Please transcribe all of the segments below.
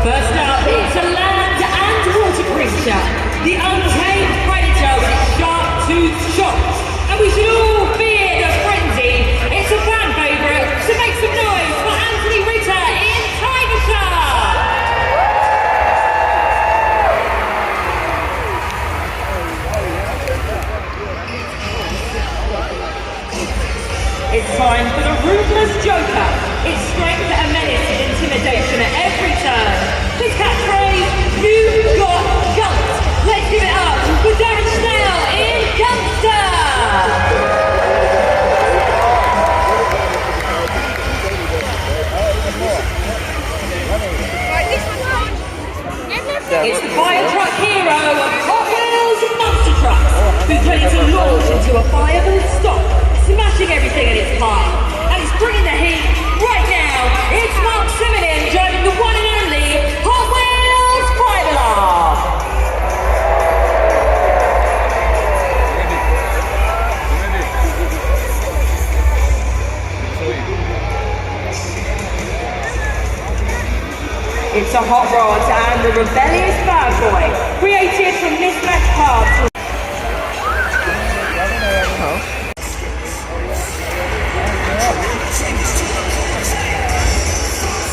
First up, it's a land and water creature, the untamed predator with its sharp-toothed shots. And we should all fear the frenzy. It's a fan favourite, so make some noise for Anthony Ritter in Tiger Shark! It's time for the Ruthless Joker. Its strength and menace and intimidation at every turn. His catchphrase, you got guns. Let's give it up for Darren Snell in Gunster. It's the fire truck hero of Hot Wheels Monster Trucks, who's ready to launch into a fireable stop, smashing everything in its path. And it's bringing the heat right now. It's Mark Siminin driving the one and only Hot Wheels Fire Alarm. It's a hot rod and the rebellious bad boy, created from mismatched parts.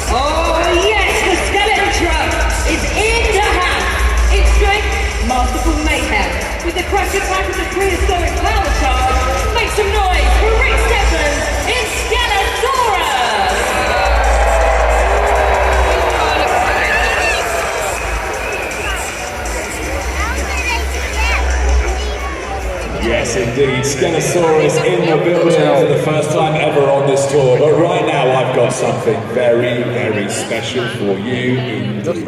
Oh yes, the skeleton truck is in the house. Its strength, masterful mayhem. With the crash attack of the prehistoric power charge, make some noise for Rick Stephens in Skelesaurus. Yes, indeed. Skelesaurus in the building for the first time ever on this tour. But right now, I've got something very, very special for you indeed.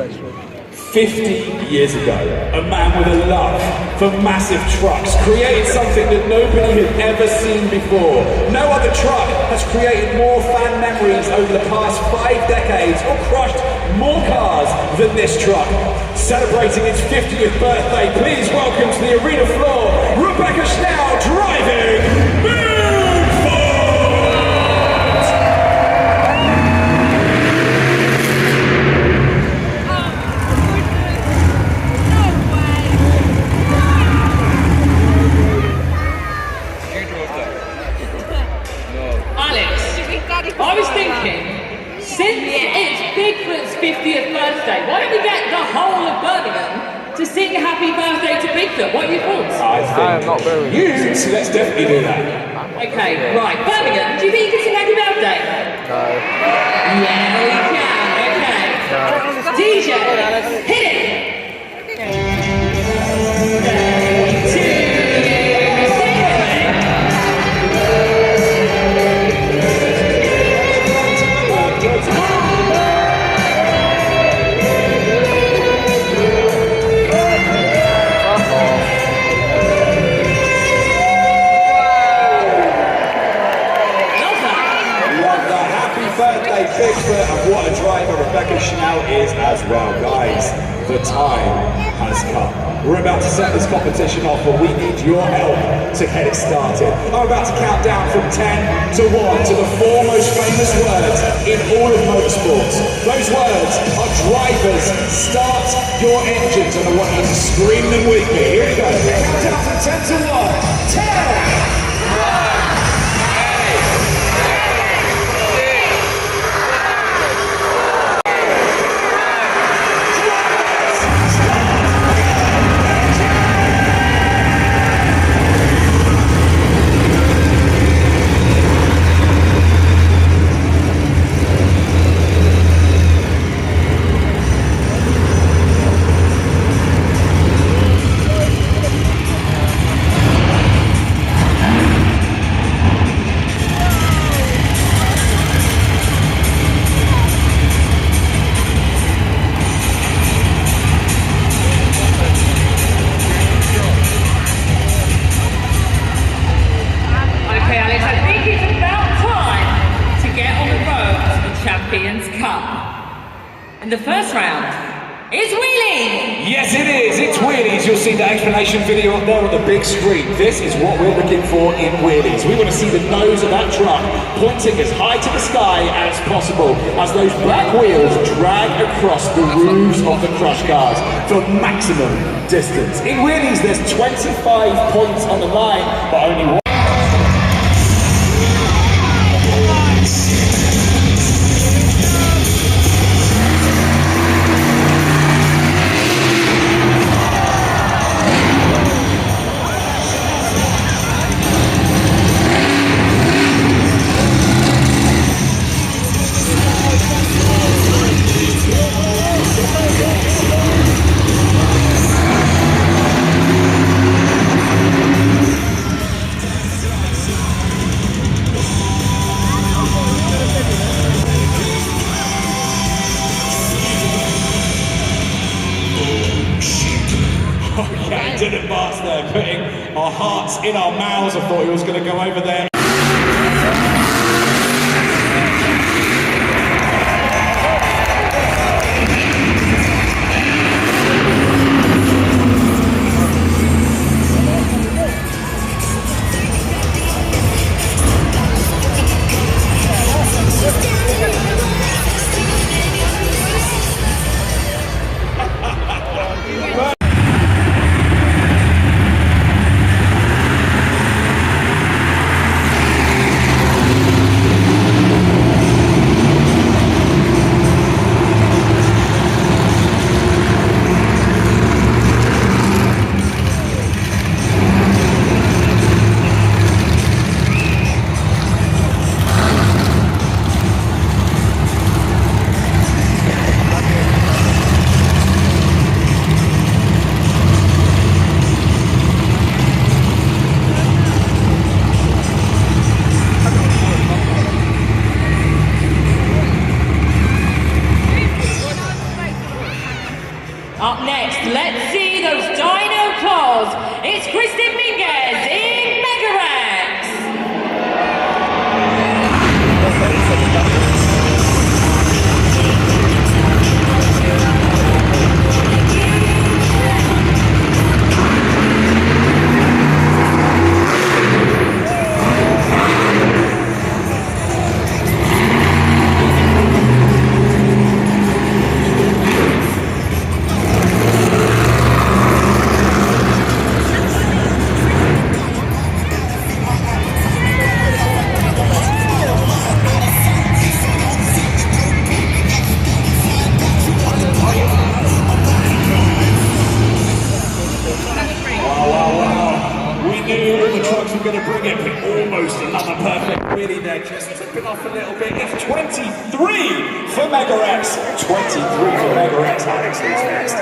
50 years ago, a man with a love for massive trucks created something that nobody had ever seen before. No other truck has created more fan memories over the past 5 decades or crushed more cars than this truck. Celebrating its 50th birthday, please welcome to the arena floor, Rebecca Schnell driving I was thinking, since it's Bigfoot's 50th birthday, why don't we get the whole of Birmingham to sing happy birthday to Bigfoot? What are your thoughts? I am not Birmingham. Let's definitely do that. Okay, right. Birmingham, do you think you can sing happy birthday? No. Yeah, we can. Okay. No. DJ, hit it! 3, 2, birthday Bigfoot, and what a driver Rebecca Schnell is as well. Guys, the time has come. We're about to set this competition off, but we need your help to get it started. I'm about to count down from 10 to 1 to the 4 most famous words in all of motorsports. Those words are drivers, start your engines, and I want you to scream them with me. Here we go. Count down from 10 to 1. 10! In the first round, It's Wheelie! Yes, it is. It's Wheelies. You'll see the explanation video up there on the big screen. This is what we're looking for in Wheelies. We want to see the nose of that truck pointing as high to the sky as possible as those black wheels drag across the roofs of the crush cars for maximum distance. In Wheelies, there's 25 points on the line, but only one. Okay, didn't pass there, putting our hearts in our mouths. I thought he was going to go over there. Up next, let's see those dino claws. It's Kristen Minguez in Megarex. We're going to bring it, but almost another perfect wheelie there, just tipping off a little bit. It's 23 for Megarex. 23 for Megarex. Alex, who's next?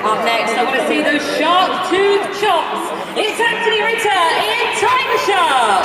Up next, I want to see those sharp tooth chops. It's Anthony Ritter in Tiger Shark.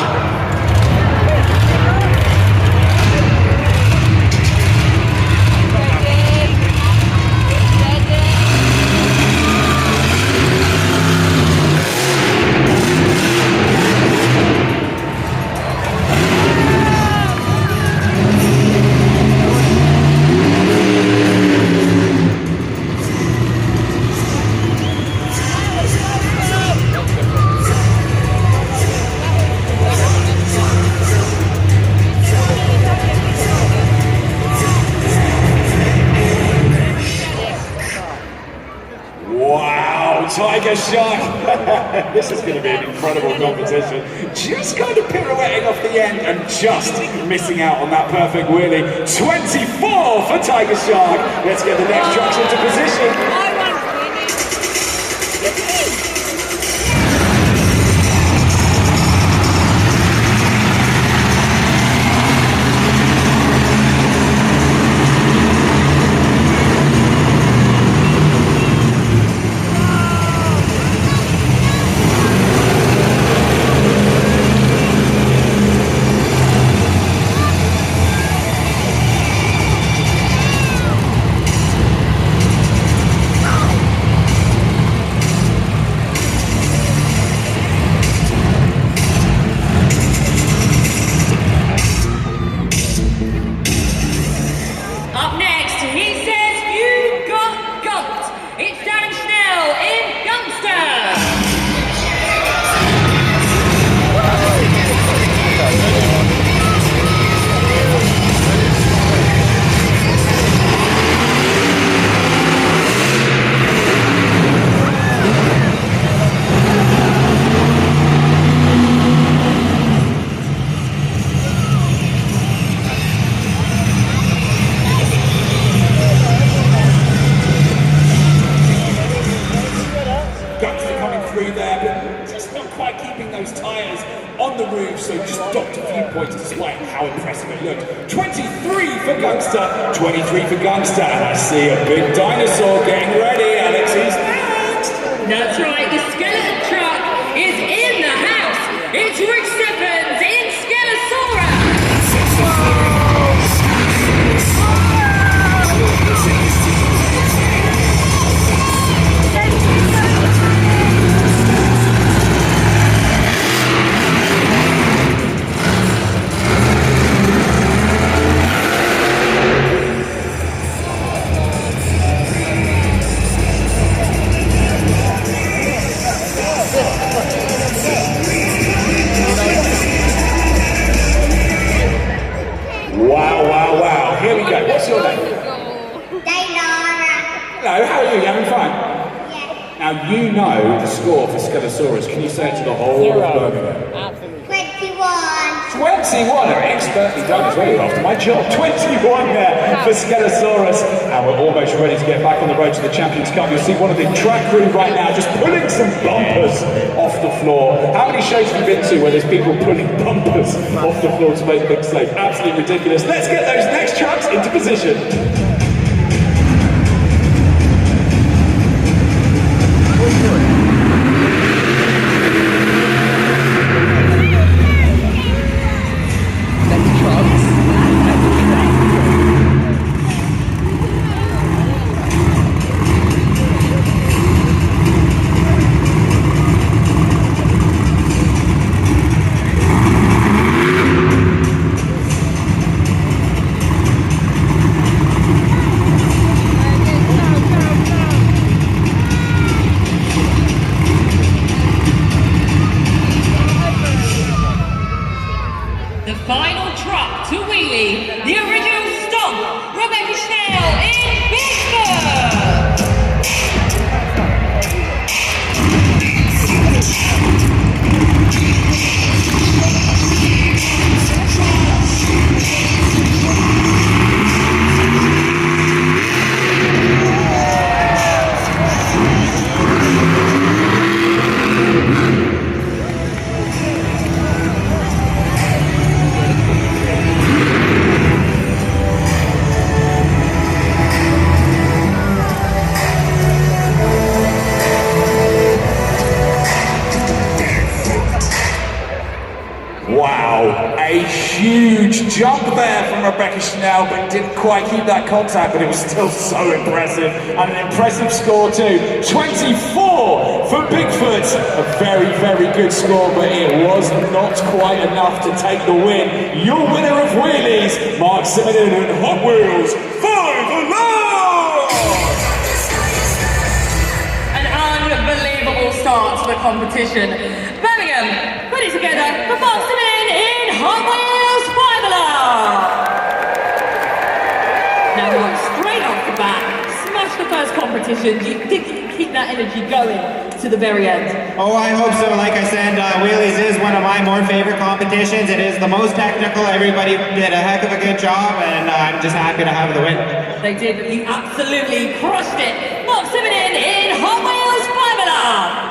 Tiger Shark. This is going to be an incredible competition. Just kind of pirouetting off the end and just missing out on that perfect wheelie. 24 for Tiger Shark. Let's get the next trucks into position. points despite how impressive it looked. 23 for Gangster, 23 for Gangster, and I see a big dinosaur getting ready. Alex, who's next? That's right, the skeleton truck is in the house. It's Rick Stephens in Skelesaurus. Wow. Here we go. What's your name? Hello, how are you? You having fun? Yes. Now, you know the score for Skelesaurus. Can you say it to the whole of Birmingham? Absolutely. 21. 21, expertly done as well, after my job. 21 there for Skelesaurus. And we're almost ready to get back on the road to the Champions Cup. You'll see one of the track crew right now just pulling some bumpers off the floor. How many shows have you been to where there's people pulling bumpers off the floor to make things safe? Absolutely ridiculous. Let's get those next trucks into position. The final truck to Wheelie, the original stomp, Rebecca Schnell in Pittsburgh. Wow, a huge jump there from Rebecca Schnell, but didn't quite keep that contact, but it was still so impressive, and an impressive score too. 24 for Bigfoot, a very good score, but it was not quite enough to take the win. Your winner of Wheelies, Mark Simon and Hot Wheels, 5 alarm! An unbelievable start to the competition. Birmingham, put it together for Mark Simon in Hot Wheels 5 alarm. Now Mark, straight off the bat, smash the first competition. Do you think you can keep that energy going to the very end? Oh, I hope so. Like I said, Wheelies is one of my more favorite competitions. It is the most technical. Everybody did a heck of a good job, and I'm just happy to have the win. They did. You absolutely crushed it. Mark Simon in Hot Wheels 5 alarm.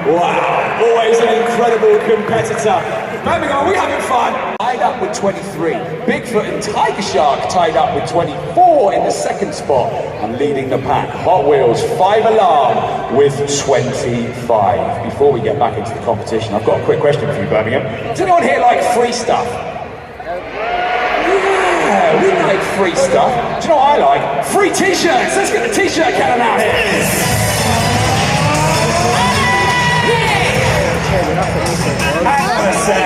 Wow, always an incredible competitor. Birmingham, are we having fun? Tied up with 23. Bigfoot and Tiger Shark tied up with 24 in the second spot and leading the pack. Hot Wheels 5 alarm with 25. Before we get back into the competition, I've got a quick question for you, Birmingham. Does anyone here like free stuff? Yeah, we like free stuff. Do you know what I like? Free t-shirts. Let's get the t-shirt cannon out here. Hang on a sec.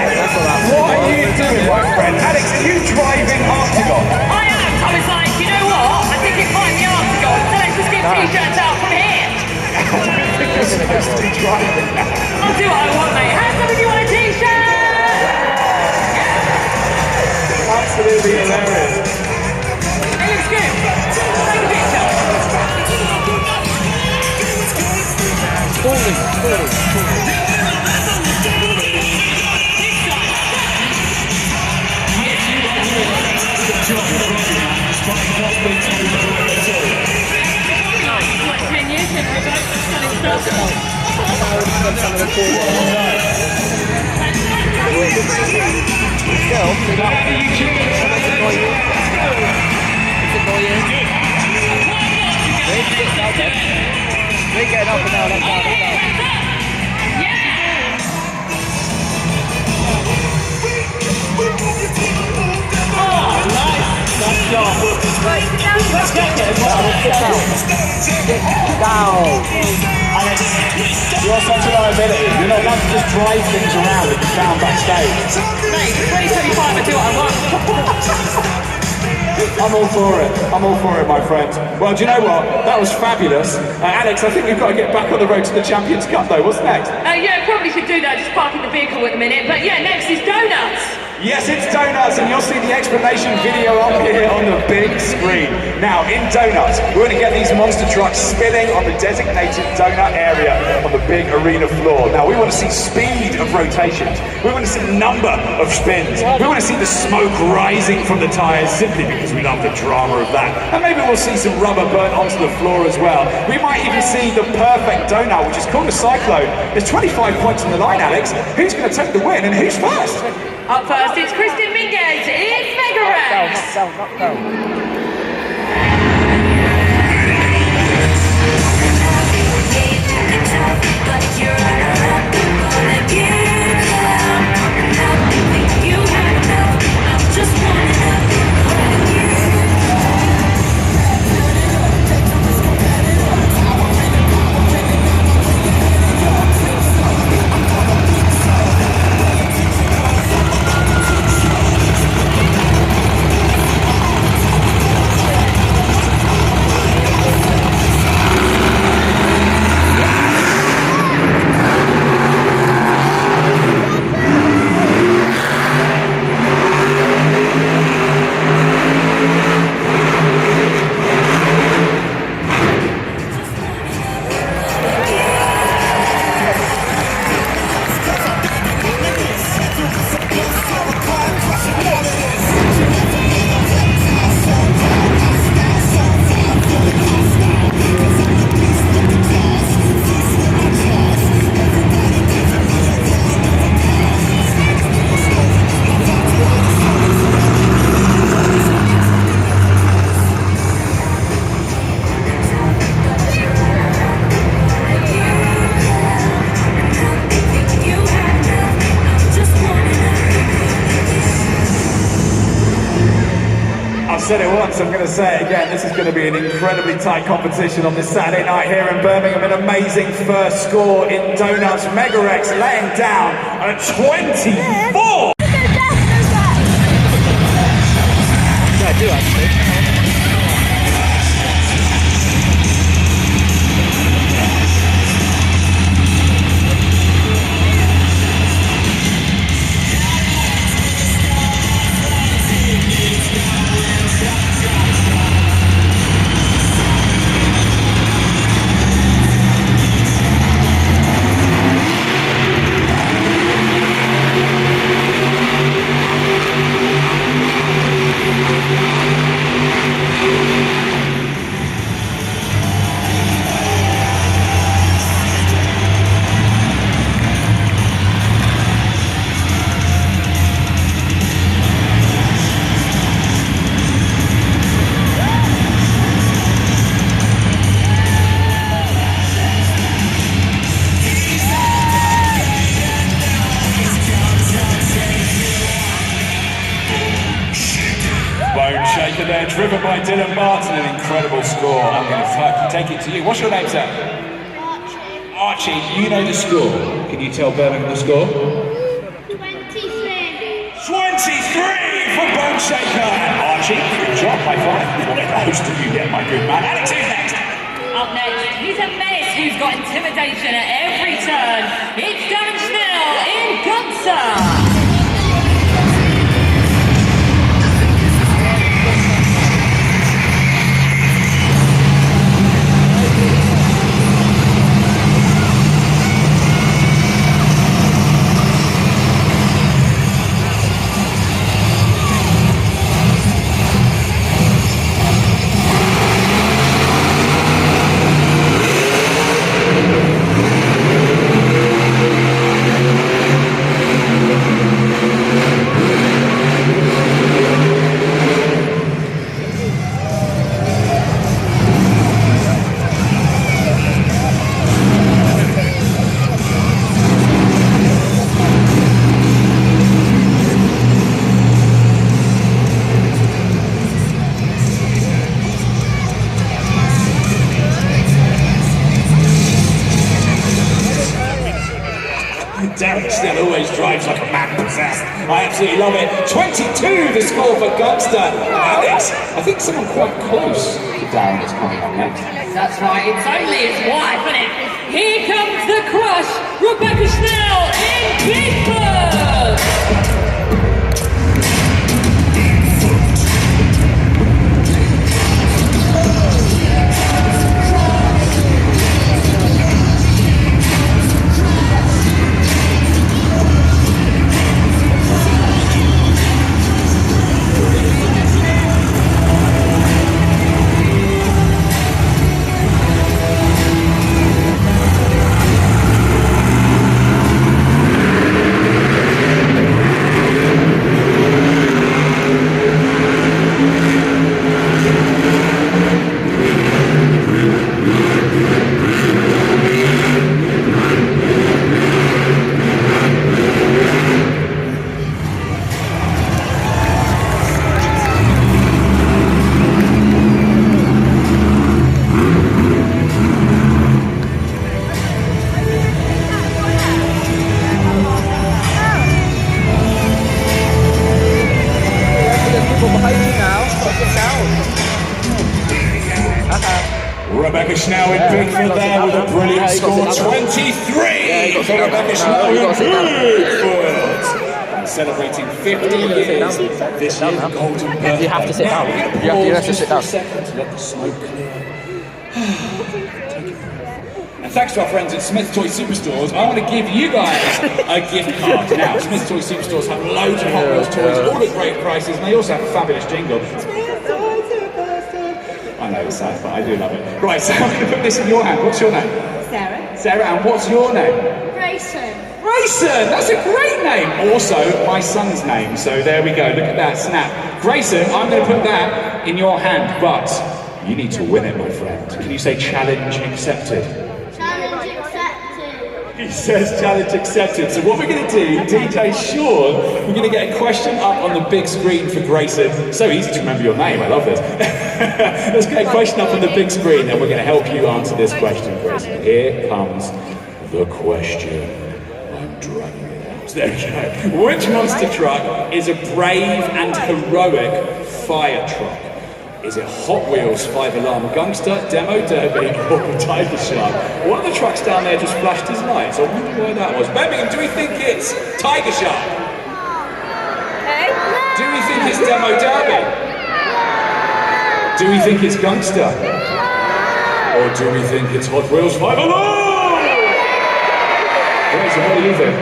What are you doing, my friend? Alex, are you driving Octagon? I am. I was like, you know what? I think it might be Octagon, so let's just get t-shirts out from here. I don't think you're supposed to be driving that. I'll do what I want, mate. How some of you want a t-shirt? Absolutely hilarious. It looks good. Take a picture. Some of the cool Let's get it. Down. Alex, you're such a liability. You're not allowed to just drive things around with the sound backstage. Mate, 2075, I do what I want. I'm all for it. I'm all for it, my friend. Well, do you know what? That was fabulous. Alex, I think we've got to get back on the road to the Champions Cup, though. What's next? Yeah, probably should do that, just parking the vehicle at the minute. But yeah, next is donuts. Yes, it's donuts, and you'll see the explanation video up here on the big screen. Now, in donuts, we're going to get these monster trucks spinning on the designated donut area on the big arena floor. Now, we want to see speed of rotations. We want to see number of spins. We want to see the smoke rising from the tires simply because we love the drama of that. And maybe we'll see some rubber burnt onto the floor as well. We might even see the perfect donut, which is called a cyclone. There's 25 points on the line, Alex. Who's going to take the win and who's first? Up first, it's Kristen Minguez in Megarex. Down. Said it once, I'm going to say it again. This is going to be an incredibly tight competition on this Saturday night here in Birmingham. An amazing first score in Donuts. Megarex laying down at 24. Yeah, I do actually. Shaker there, driven by Dylan Barton, an incredible score. I'm going to take it to you. What's your name, sir? Archie. Archie, you know the score. Can you tell Birmingham the score? 23. 23 for Bone Shaker. And Archie, good job, high five. What a host of you get, my good man. Alex, who's next? Up next, he's a menace who's got intimidation at every turn. It's Darren Schnell in Gunsa. Damn, it still always drives like a man possessed. I absolutely love it. 22 the score for Gungster. Alex, I think someone quite close to Darren is coming up next. That's right, it's only his wife, isn't it? Here comes the crush, Rebecca Schnell in Bigfoot! Rebecca Schnell in Bigfoot there with a brilliant score, 23 for Rebecca Schnell in Bigfoot. Celebrating 50 years this year, the golden birthday. You have to sit down. You have to sit down. To let the smoke clear. And thanks to our friends at Smith Toy Superstores, I want to give you guys a gift card. Now, Smith Toy Superstores have loads of Hot Wheels toys, all at great prices, and they also have a fabulous jingle. I know it's sad, but I do love it. Right, so I'm going to put this in your hand. What's your name? Sarah. Sarah, and what's your name? Grayson. Grayson! That's a great name! Also, my son's name, so there we go. Look at that snap. Grayson, I'm going to put that in your hand, but you need to win it, my friend. Can you say challenge accepted? Challenge accepted. He says challenge accepted. So what we're going to do, DJ Sean, we're going to get a question up on the big screen for Grayson. So easy to remember your name, I love this. Let's get a question up on the big screen and we're going to help you answer this question, Grayson. Here comes the question. I'm dragging it out. There we go. Which monster truck is a brave and heroic fire truck? Is it Hot Wheels 5-alarm Gangster, Demo Derby, or Tiger Shark? One of the trucks down there just flashed his lights. I wonder why that was. Birmingham, do we think it's Tiger Shark? Hey? Do we think it's Demo Derby? Do we think it's Gangster? Or do we think it's Hot Wheels 5-alarm? Grayson, what do you think?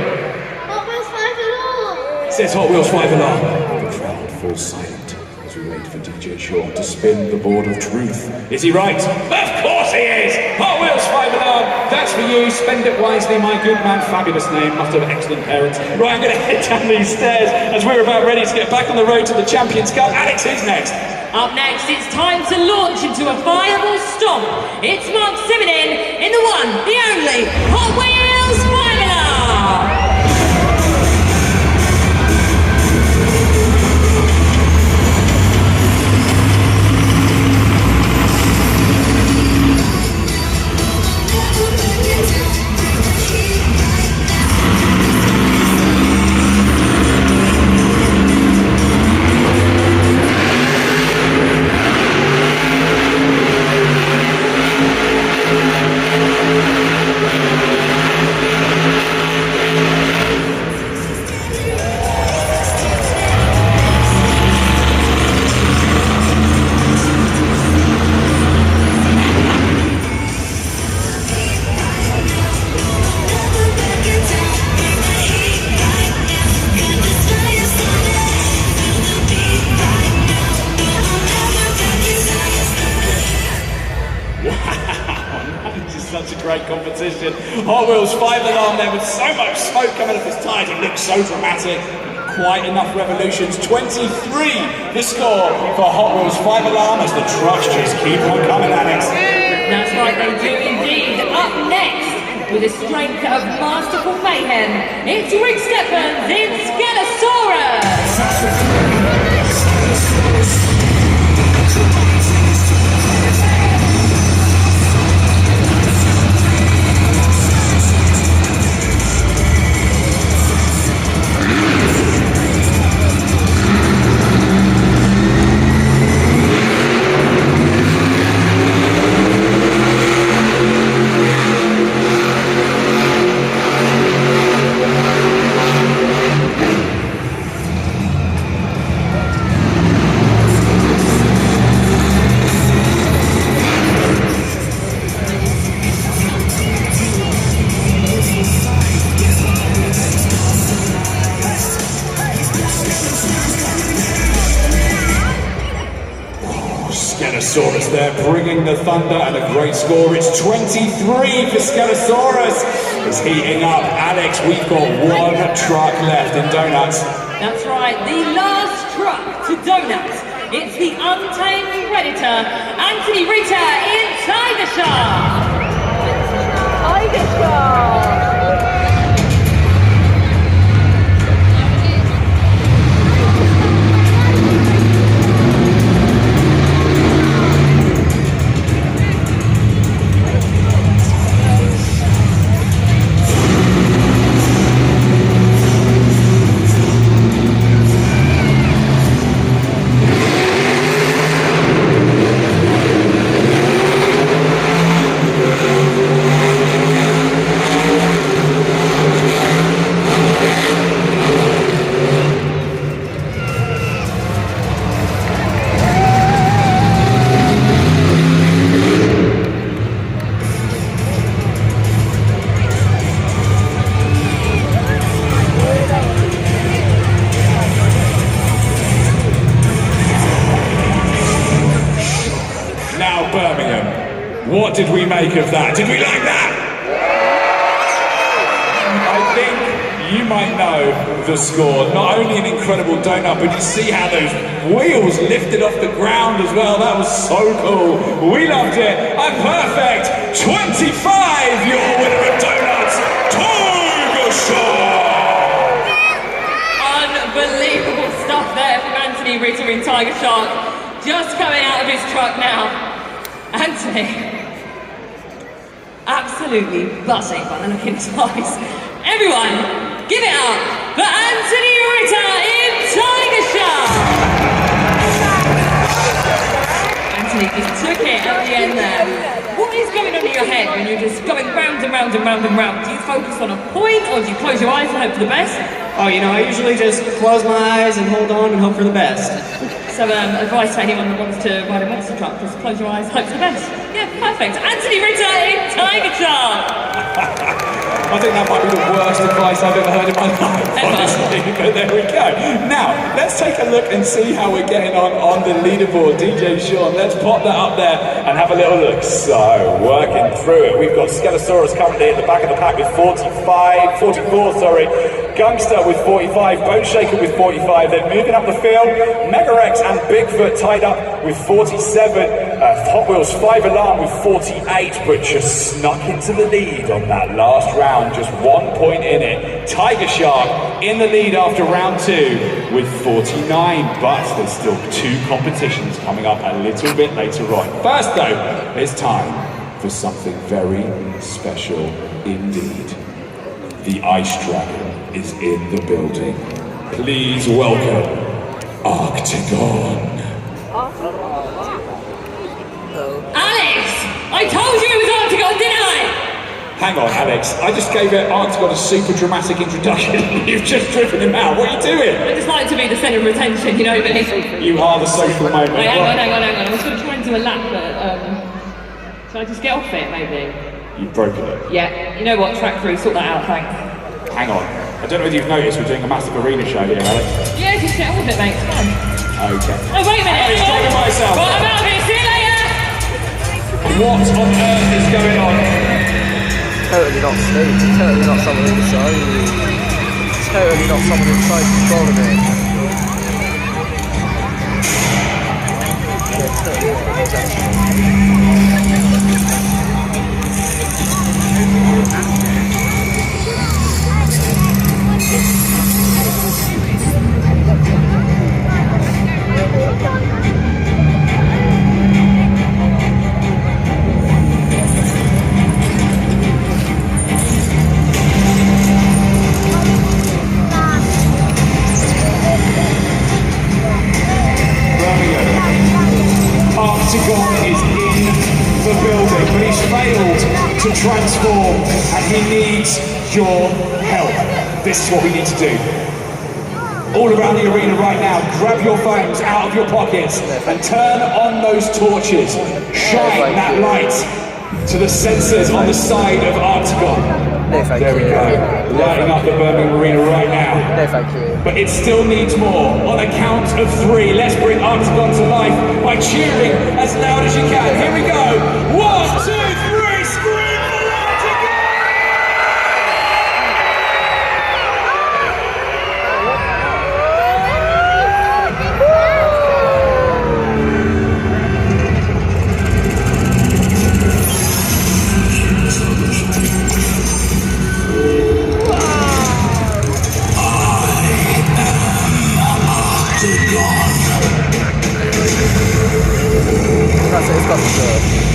Hot Wheels 5-alarm. It says Hot Wheels 5-alarm. The crowd falls silent as we wait for DJ Sean to spin the board of truth. Is he right? Of course he is! Hot Wheels 5-alarm! That's for you. Spend it wisely, my good man. Fabulous name. Must have excellent parents. Right, I'm going to head down these stairs as we're about ready to get back on the road to the Champions Cup. Alex, who's next? Up next, it's time to launch into a viable stomp. It's Mark Simonin in the one, the only Hot Wheels 5-alarm! Such a great competition. Hot Wheels 5-alarm there with so much smoke coming off his tyres. It looks so dramatic. Quite enough revolutions. 23 the score for Hot Wheels 5-alarm as the trucks just keep on coming, Alex. That's right, they do indeed. Up next, with the strength of masterful mayhem, it's Rick Stephens in Scanosaurus! bring the thunder and a great score. It's 23 for Skelesaurus. It's heating up. Alex, we've got one truck left in Donuts. That's right, the last truck to Donuts. It's the untamed predator, Anthony Rita in Tiger Shark. Tiger Shark. Birmingham, what did we make of that? Did we like that? I think you might know the score. Not only an incredible donut, but you see how those wheels lifted off the ground as well. That was so cool. We loved it. And perfect 25, your winner of donuts, Tiger Shark. Unbelievable stuff there from Anthony Ritter in Tiger Shark. Just coming out of his truck now. Anthony, absolutely buzzing by the look in his eyes. Everyone, give it up for Anthony Ritter in Tiger Shark! Anthony just took it at the end there. What is going on in your head when you're just going round and round and round and round? Do you focus on a point or do you close your eyes and hope for the best? Oh, you know, I usually just close my eyes and hold on and hope for the best. So advice to anyone that wants to ride a monster truck, just close your eyes, hope for the best. Yeah, perfect. Anthony Ritter in Tiger Shark. I think that might be the worst advice I've ever heard in my life, honestly, but there we go. Now, let's take a look and see how we're getting on the leaderboard. DJ Sean, let's pop that up there and have a little look. So, working through it, we've got Skelesaurus currently at the back of the pack with 44, sorry. Gangster with 45, Bone Shaker with 45, then moving up the field, Megarex and Bigfoot tied up with 47, Hot Wheels 5 Alarm with 48, but just snuck into the lead on that last round, just 1 point in it. Tiger Shark in the lead after round 2 with 49, but there's still 2 competitions coming up a little bit later on. First though, it's time for something very special indeed. The Ice Dragon is in the building. Please welcome Octagon. Alex! I told you it was Octagon, didn't I? Hang on, Alex. I just gave Octagon a super dramatic introduction. You've just driven him out. What are you doing? I just like to be the centre of attention, you know me. You are the social moment. Wait, hang on. I was going to try and do a lap, but should I just get off it, maybe? You've broken it. Yeah, you know what, track crew, sort that out, thanks. Hang on. I don't know whether you've noticed we're doing a massive arena show here, Alex. Yeah, just get on with it, mate, it's fine. Okay. Oh, wait a minute, I was driving myself. Right, I'm out of here, see you later! What on earth is going on? Totally not Steve, totally not someone inside. Totally not someone inside controlling it. Yeah, totally not, Octagon is in the building, but he's failed to transform and he needs your help. This is what we need to do. All around the arena right now, grab your phones out of your pockets and turn on those torches. Shine that light to the sensors on the side of Octagon. No, thank There we you. go, lighting up the Birmingham arena right now. No, thank you. But it still needs more. On a count of 3, let's bring Octagon to life by cheering as loud as you can. Here we go. sure.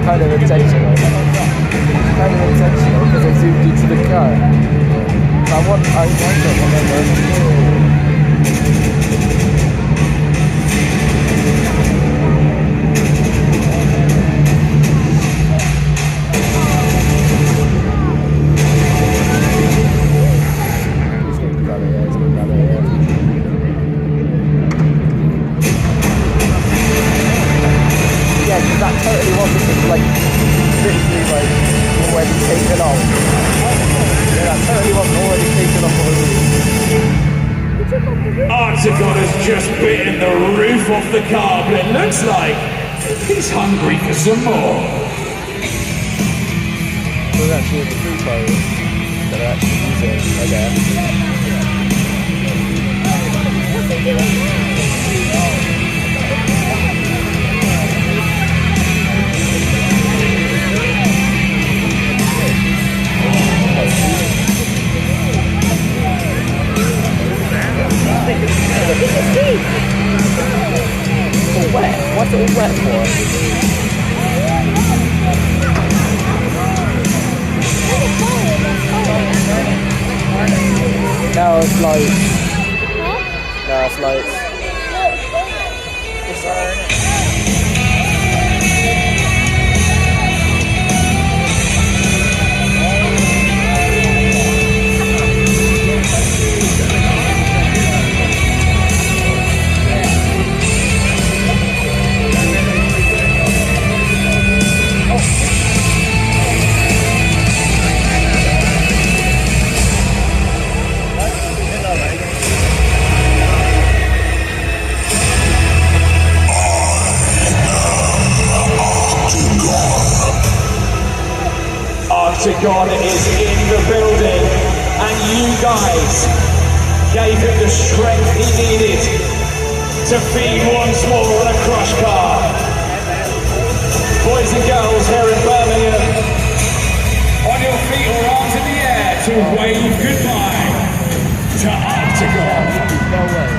kind of intentional. Kind of intentional because I zoomed into the car. I wonder that totally wasn't like literally like already taken off. Yeah, that totally wasn't already taken off already. Octagon has just bitten the roof off the car, but it looks like he's hungry for some more. So it's actually the Freestyle that are actually using, I guess. All wet? What's it all wet for? Now it's lights. Now it's lights. It's alright. Octagon is in the building, and you guys gave him the strength he needed to feed once more on a crush car. Boys and girls here in Birmingham, on your feet or arms in the air to wave goodbye to Octagon. No way.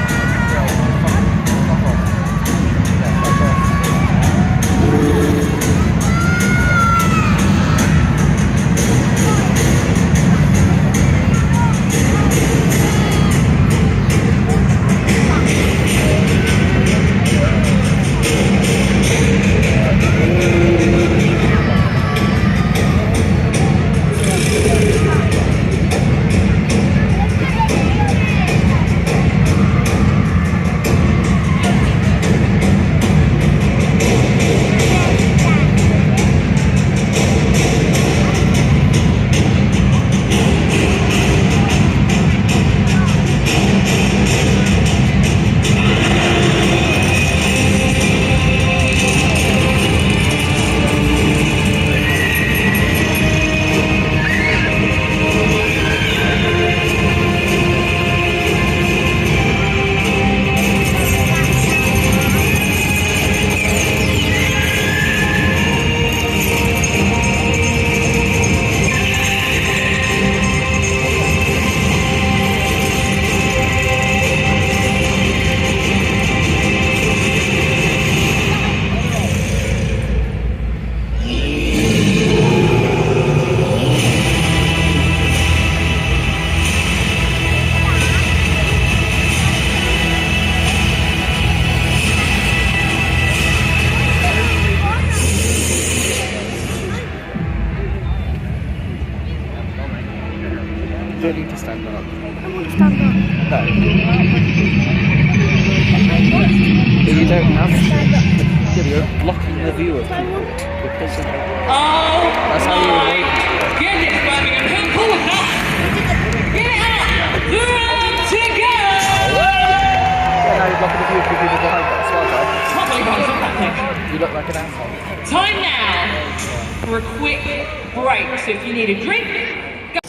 don't need to stand up. I want to stand up. No. But you don't have to. Stand up. Yeah, you're blocking the view of I people. want You're pissing them. Oh, That's how you avoid it. goodness, Birmingham, how cool was that? Give it up! Round to go! Yeah, now you're blocking the view of the people behind us. Well done. Can't believe I was on that thing. You look like an asshole. Time now for a quick break. So if you need a drink, go.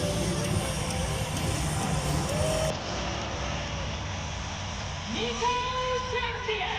Nico Saxia.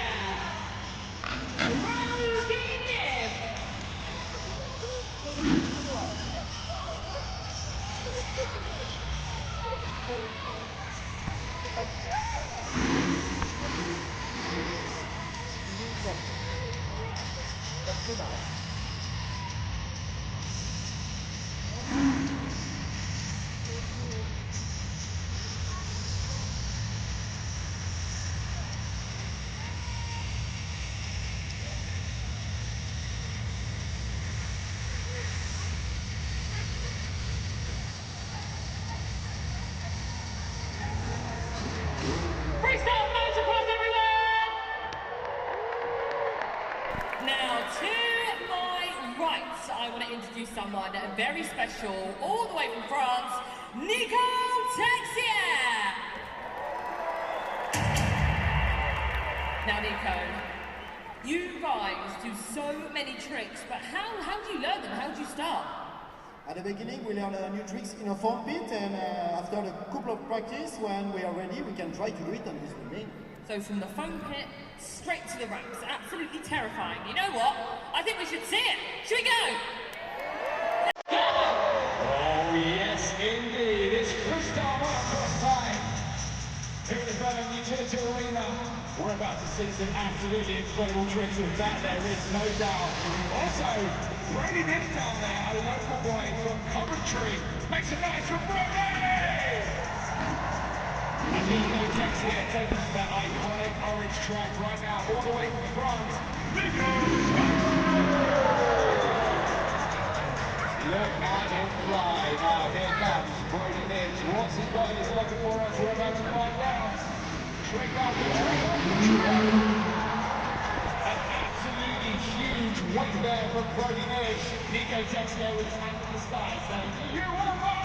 Freestyle motocross, everyone! Now, to my right, I want to introduce someone very special, all the way from France, Nico Texier! Now, Nico, you guys do so many tricks, but how do you learn them? How do you start? At the beginning, we learn new tricks in a foam pit, and after a couple of practice, when we are ready, we can try to do it on this domain. So from the foam pit, straight to the ramps. Absolutely terrifying. You know what? I think we should see it. Should we go? Oh yes, indeed. It's Freestyle motocross time. Here at the Birmingham Utility Arena, we're about to see some absolutely incredible tricks with that, there is no doubt. Also, Brady Nick down there, a local boy from Coventry, makes a nice for Brady! And Nico Texier taking to that iconic orange track right now, all the way from France. Nico! Look at him fly. Now here comes Brady Nick. What's he got in his locker for us? We're about to find out. Trick after trick after trick. An absolutely huge win there from Brady Nick. Nico Texier with his hand in the sky saying, "You want more?"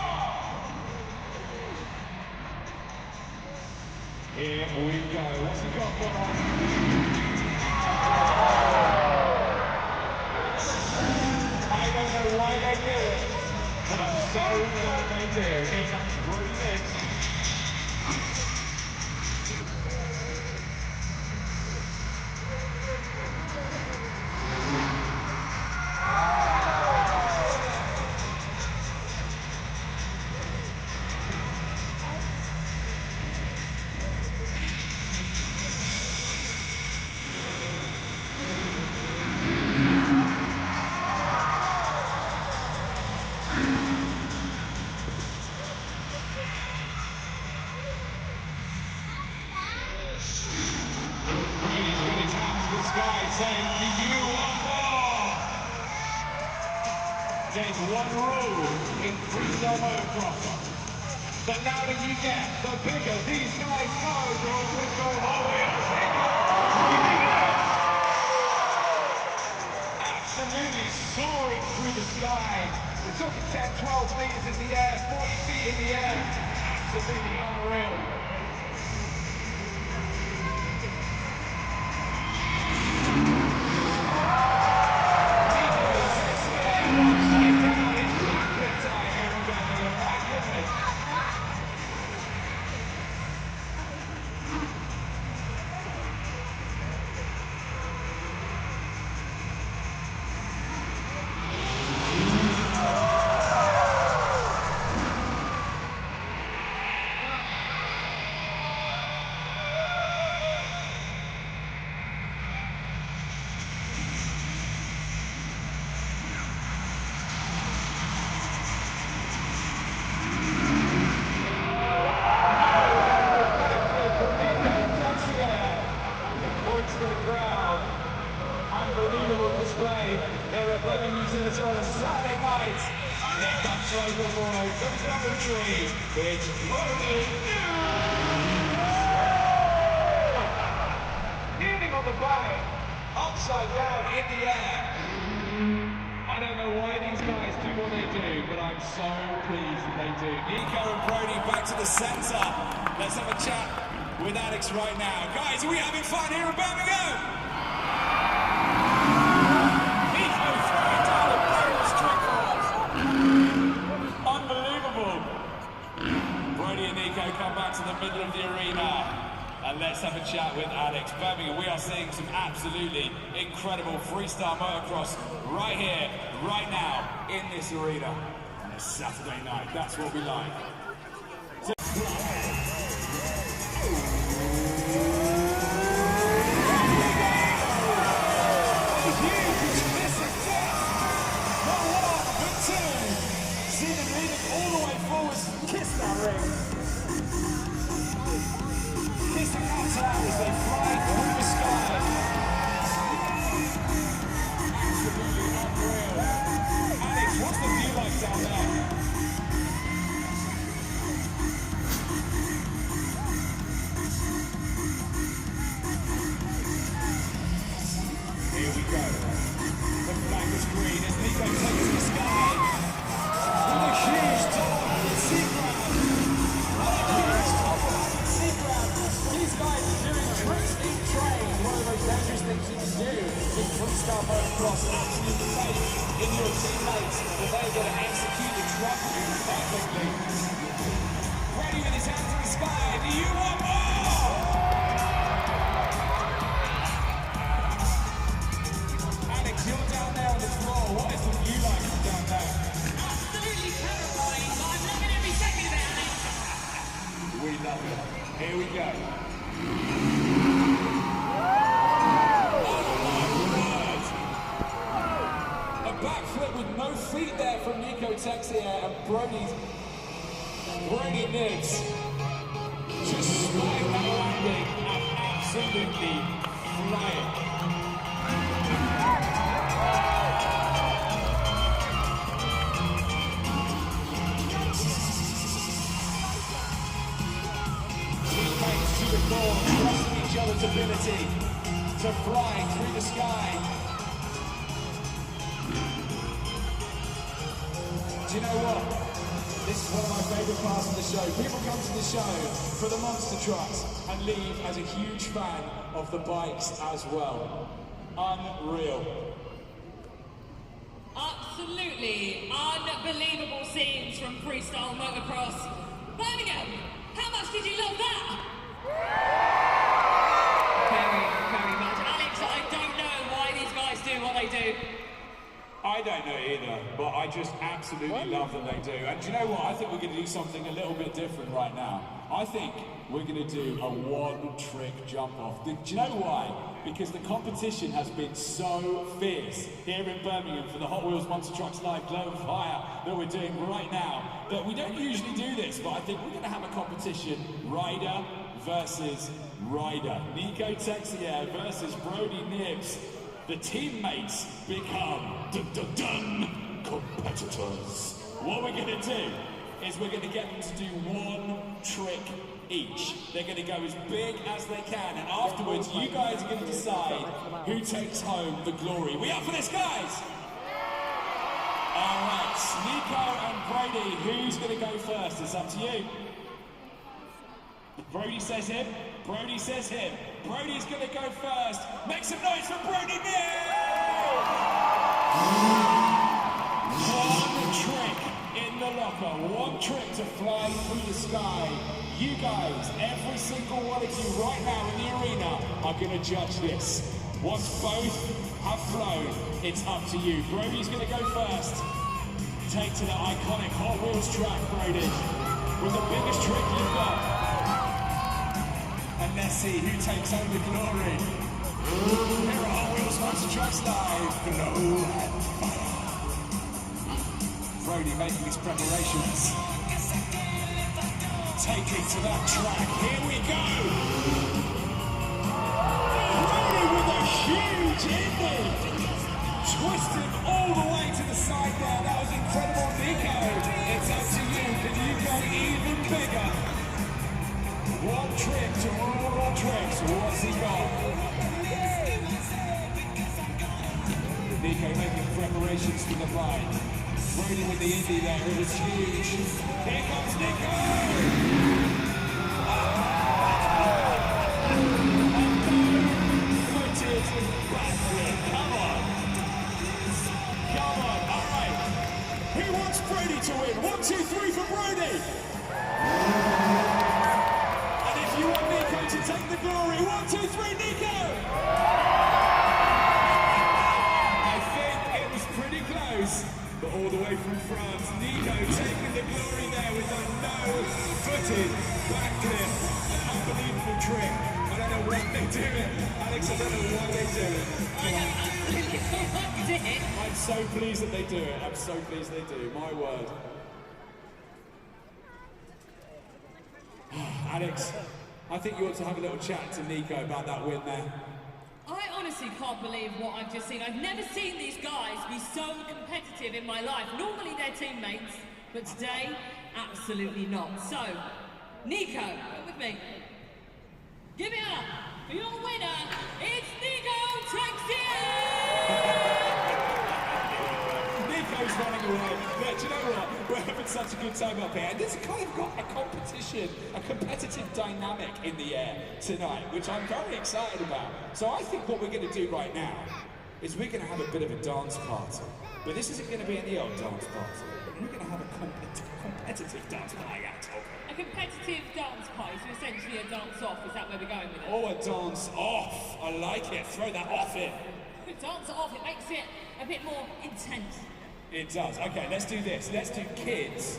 Here we go. What's he got for us? I don't know why they do it, but I'm so glad they do. Here comes Brady Nick. Brady's got his hands to the sky saying, "Do you want more?" There's one rule in freestyle motocross. The louder you get, the bigger these guys go. Oh, yes, he goes! Absolutely soaring through the sky. We're talking 10, 12 meters in the air, 40 feet in the air. Absolutely unreal. Upside down in rapid time here in Birmingham. My goodness. Kneeling on the bike, upside down in the air. I don't know why these guys do what they do, but I'm so pleased that they do. Nico and Brody back to the centre. Let's have a chat with Alex right now. Guys, are we having fun here in Birmingham? Nico throwing down a bonus trick off. Unbelievable. Brody and Nico come back to the middle of the arena. And let's have a chat with Alex. Birmingham, we are seeing some absolutely incredible freestyle motocross right here, right now, in this arena on a Saturday night. That's what we like. See them leaning all the way forwards, kiss that ring. Kissing that tower as they fly through the sky. Absolutely unreal. Alex, what's the view like down there? Here we go. The flag is green as Nico takes the sky. With a huge top of the sea ground. What a huge top of the sea ground. These guys are doing tricks in train. One of the most dangerous things you can do in freestyle motocross. Absolute faith in your teammates that they're going to execute the track perfectly. Brody with his hands in the sky. Do you want more? Alex, you're down there on the floor. What is the view like from down there? Absolutely terrifying, but I'm loving every second of it, Alex. We love it. Here we go. A backflip with no feet there from Nico Texier and Brody Nibs. Just flying that landing and absolutely flying. Teammates to the floor, trusting each other's ability to fly through the sky. Do you know what? This is one of my favourite parts of the show. People come to the show for the monster trucks and leave as a huge fan of the bikes as well. Unreal. Absolutely unbelievable scenes from freestyle motocross. Birmingham, how much did you love that? Very, very much. Alex, I don't know why these guys do what they do. I don't know either, but I just absolutely love that they do. And do you know what? I think we're going to do something a little bit different right now. I think we're going to do a one-trick jump-off. Do you know why? Because the competition has been so fierce here in Birmingham for the Hot Wheels Monster Trucks Live Glow and Fire that we're doing right now, that we don't usually do this, but I think we're going to have a competition, rider versus rider. Nico Texier versus Brody Nibs. The teammates become competitors. What we're going to do is we're going to get them to do one trick each. They're going to go as big as they can, and afterwards you guys are going to decide who takes home the glory. We up for this, guys? Alright, Nico and Brody, who's going to go first? It's up to you. Brody says him. Brody says him. Brody's going to go first. Make some noise for Brody now! One trick in the locker. One trick to fly through the sky. You guys, every single one of you right now in the arena are going to judge this. Once both have flown, it's up to you. Brody's going to go first. Take to the iconic Hot Wheels track, Brody. With the biggest trick you've got. And let's see who takes home the glory. Here are Hot Wheels Monster Trucks Live, Glow and Fire. Brody making his preparations. Take it to that track, here we go! Brody with a huge ending! Twisting all the way to the side there, that was incredible, Nico! It's up to you, can you go even bigger. One trick to all our tricks. What's he got? Nico making preparations for the ride. Rolling with the Indy there, it was huge. Here comes Nico! Footed backflip, come on! Come on, alright. Who wants Brody to win? 1, 2, 3 for Brody! And if you want Nico to take the glory, 1, 2, 3, Nico! I think it was pretty close, but all the way from France, Nico taking the glory there with a no-footed backflip. An unbelievable trick. I don't know what they're doing. Alex, I don't know what they're doing. I have absolutely no idea. I'm so pleased that they do it. I'm so pleased they do. My word. Alex, I think you ought to have a little chat to Nico about that win there. I honestly can't believe what I've just seen. I've never seen these guys be so competitive in my life. Normally they're teammates, but today, absolutely not. So, Nico, come with me. Give it up for your winner. It's Nico Texier! Nico's running away. But do you know what? We're having such a good time up here. And there's kind of got a competition, a competitive dynamic in the air tonight, which I'm very excited about. So I think what we're going to do right now is we're going to have a bit of a dance party. But this isn't going to be any old dance party. We're going to have a competitive dance party. A competitive dance party, so essentially a dance off. Is that where we're going with it? Oh, a dance off. I like it. Throw that off in. Dance off, it makes it a bit more intense. It does. Okay, let's do this. Let's do kids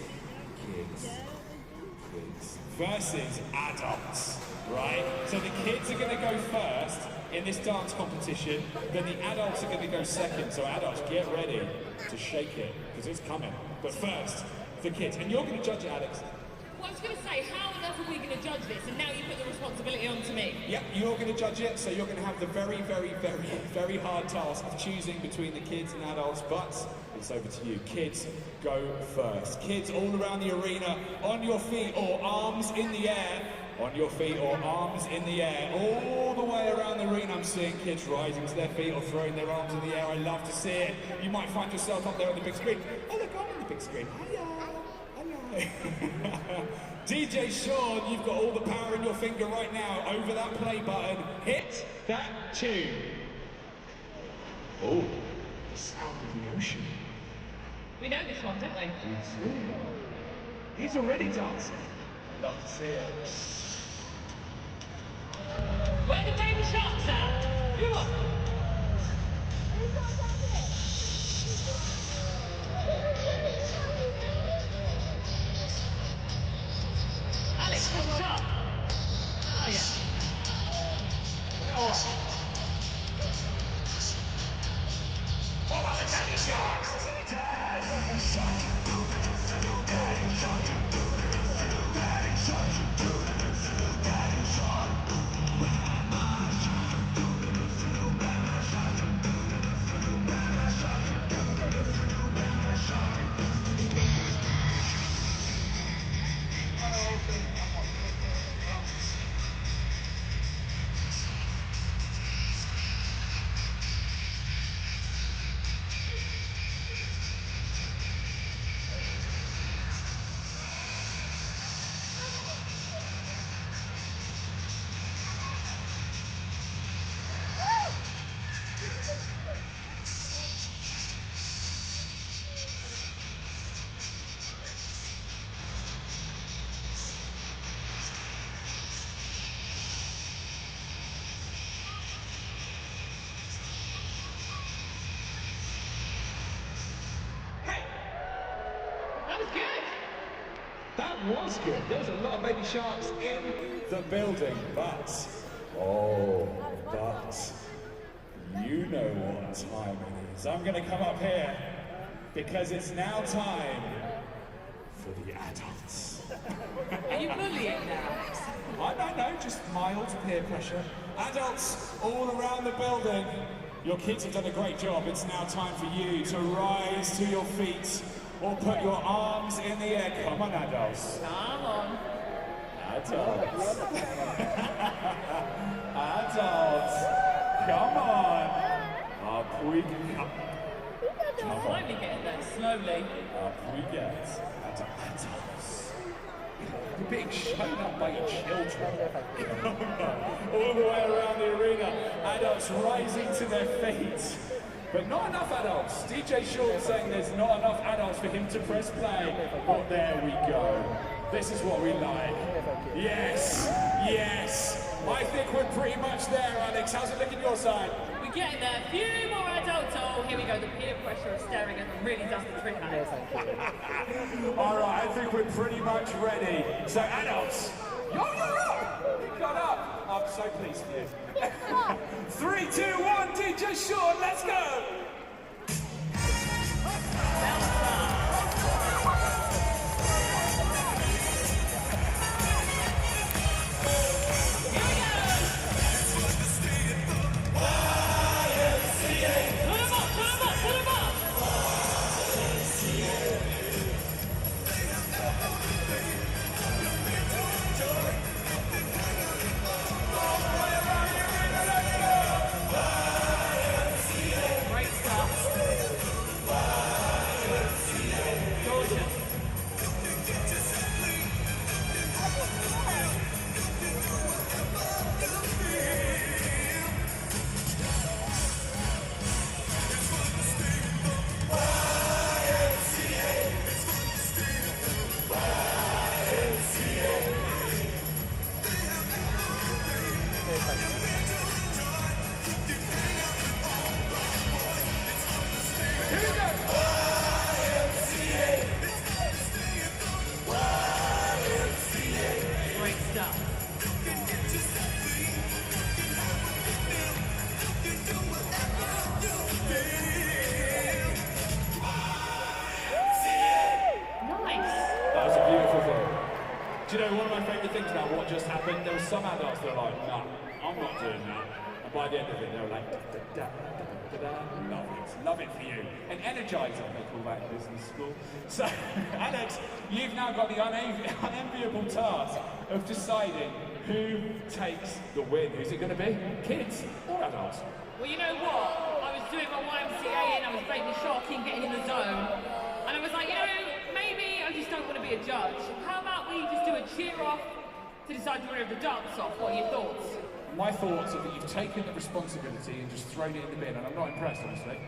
versus adults, right? So the kids are going to go first in this dance competition, then the adults are going to go second. So adults, get ready to shake it, because it's coming. But first, the kids. And you're going to judge it, Alex. Well, I was going to say, how on earth are we going to judge this? And now you put the responsibility onto me. Yep, you're going to judge it, so you're going to have the very, very, very, very hard task of choosing between the kids and adults, but it's over to you. Kids, go first. Kids all around the arena, on your feet or arms in the air. On your feet or arms in the air. All the way around the arena, I'm seeing kids rising to their feet or throwing their arms in the air. I love to see it. You might find yourself up there on the big screen. Oh, look, I'm on the big screen. DJ Sean, you've got all the power in your finger right now. Over that play button, hit that tune. Oh, the sound of the ocean. We know this one, don't we? He's already dancing. Love to see it. Where the baby sharks at? Come on. Alex, what's up? Oh yeah. Oh. What about the daddy sharks? That was good. There was a lot of baby sharks in the building, but you know what time it is. I'm going to come up here because it's now time for the adults. Are you bullying now? I don't know, just mild peer pressure. Adults all around the building, your kids have done a great job. It's now time for you to rise to your feet or put your arms in the air. Come on, adults. Come on. Adults, come on. Up we go. We're finally getting there, slowly. Up we get. Adults. You're being shown up by your children. All the way around the arena. Adults rising to their feet. But not enough adults. DJ Short saying there's not enough adults for him to press play. But there we go. This is what we like. Yes, yes. I think we're pretty much there, Alex. How's it looking your side? We're getting there. A few more adults. Oh, here we go. The peer pressure of staring at them really does the trick, Alex. All right, I think we're pretty much ready. So, adults, you're up. You got up. I'm so pleased for you. 3, 2, 1, DJ Sean, let's go. Do you know, one of my favourite things about what just happened, there were some adults that were like, no, I'm not doing that. And by the end of it, they were like, love it for you. And energizer, they call that in business school. So, Alex, you've now got the unenviable task of deciding who takes the win. Who's it going to be? Kids or adults? Well, you know what? I was doing my YMCA and I was baby sharking, getting in the zone. And I was like, you know, maybe I just don't want to be a judge. How about we just do a cheer-off to decide the winner of the dance-off? What are your thoughts? My thoughts are that you've taken the responsibility and just thrown it in the bin, and I'm not impressed, honestly.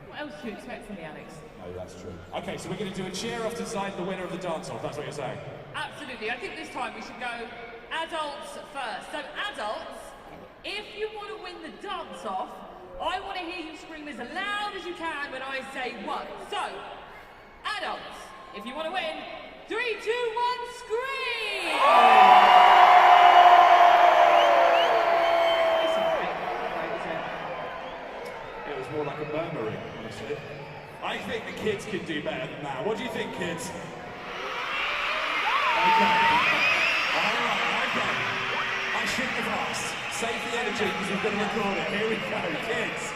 What else do you expect from me, Alex? No, that's true. Okay, so we're going to do a cheer-off to decide the winner of the dance-off, that's what you're saying? Absolutely. I think this time we should go adults first. So, adults, if you want to win the dance-off, I want to hear you scream as loud as you can when I say one. So, adults, if you want to win, 3, 2, 1, scream! It was more like a murmuring, honestly. I think the kids can do better than that. What do you think, kids? Okay. Alright, okay. I shouldn't have asked. Save the energy because we're going to record it. Here we go, kids.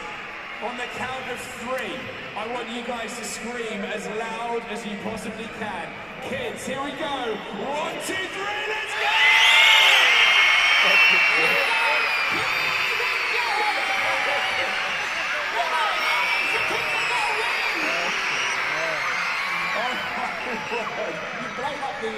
On the count of 3, I want you guys to scream as loud as you possibly can. Kids, here we go. 1, 2, 3, let's go! You blown up the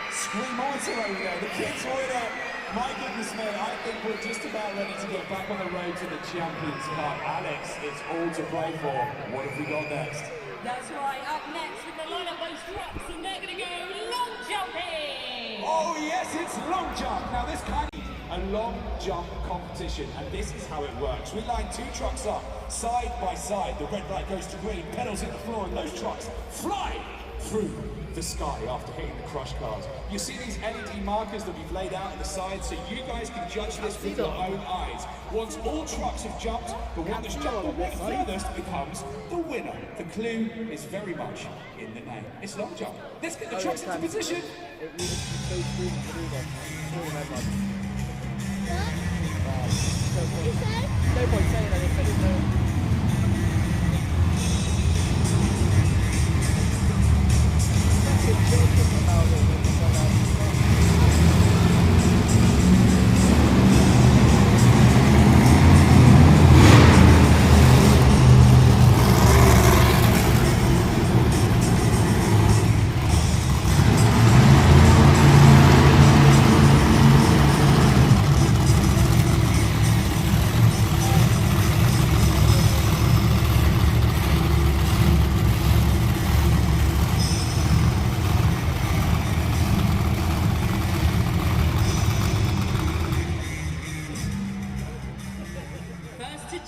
screamometer over there. The kids winner. My goodness me, I think we're just about ready to get back on the road to the Champions Cup. Alex, it's all to play for. What have we got next? That's right, up next with the line of those trucks, and they're going to go long jumping! Oh yes, it's long jump. Now this kind of a long jump competition, and this is how it works. We line 2 trucks up, side by side. The red light goes to green, pedals hit the floor, and those trucks fly through the sky after hitting the crush cars. You see these LED markers that we've laid out on the side, so you guys can judge this with your own eyes. Once all trucks have jumped, the one that's jumped the next furthest becomes the winner. The clue is very much in the name. It's long jump. Let's get the trucks into position. It needed to be so screaming to do that. No point saying anything, is there?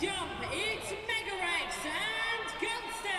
jump, it's Megarex and Gunster.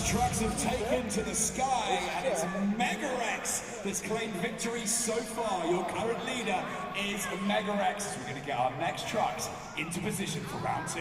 Trucks have taken to the sky, and it's Megarex that's claimed victory so far. Your current leader is Megarex. We're going to get our next trucks into position for round 2.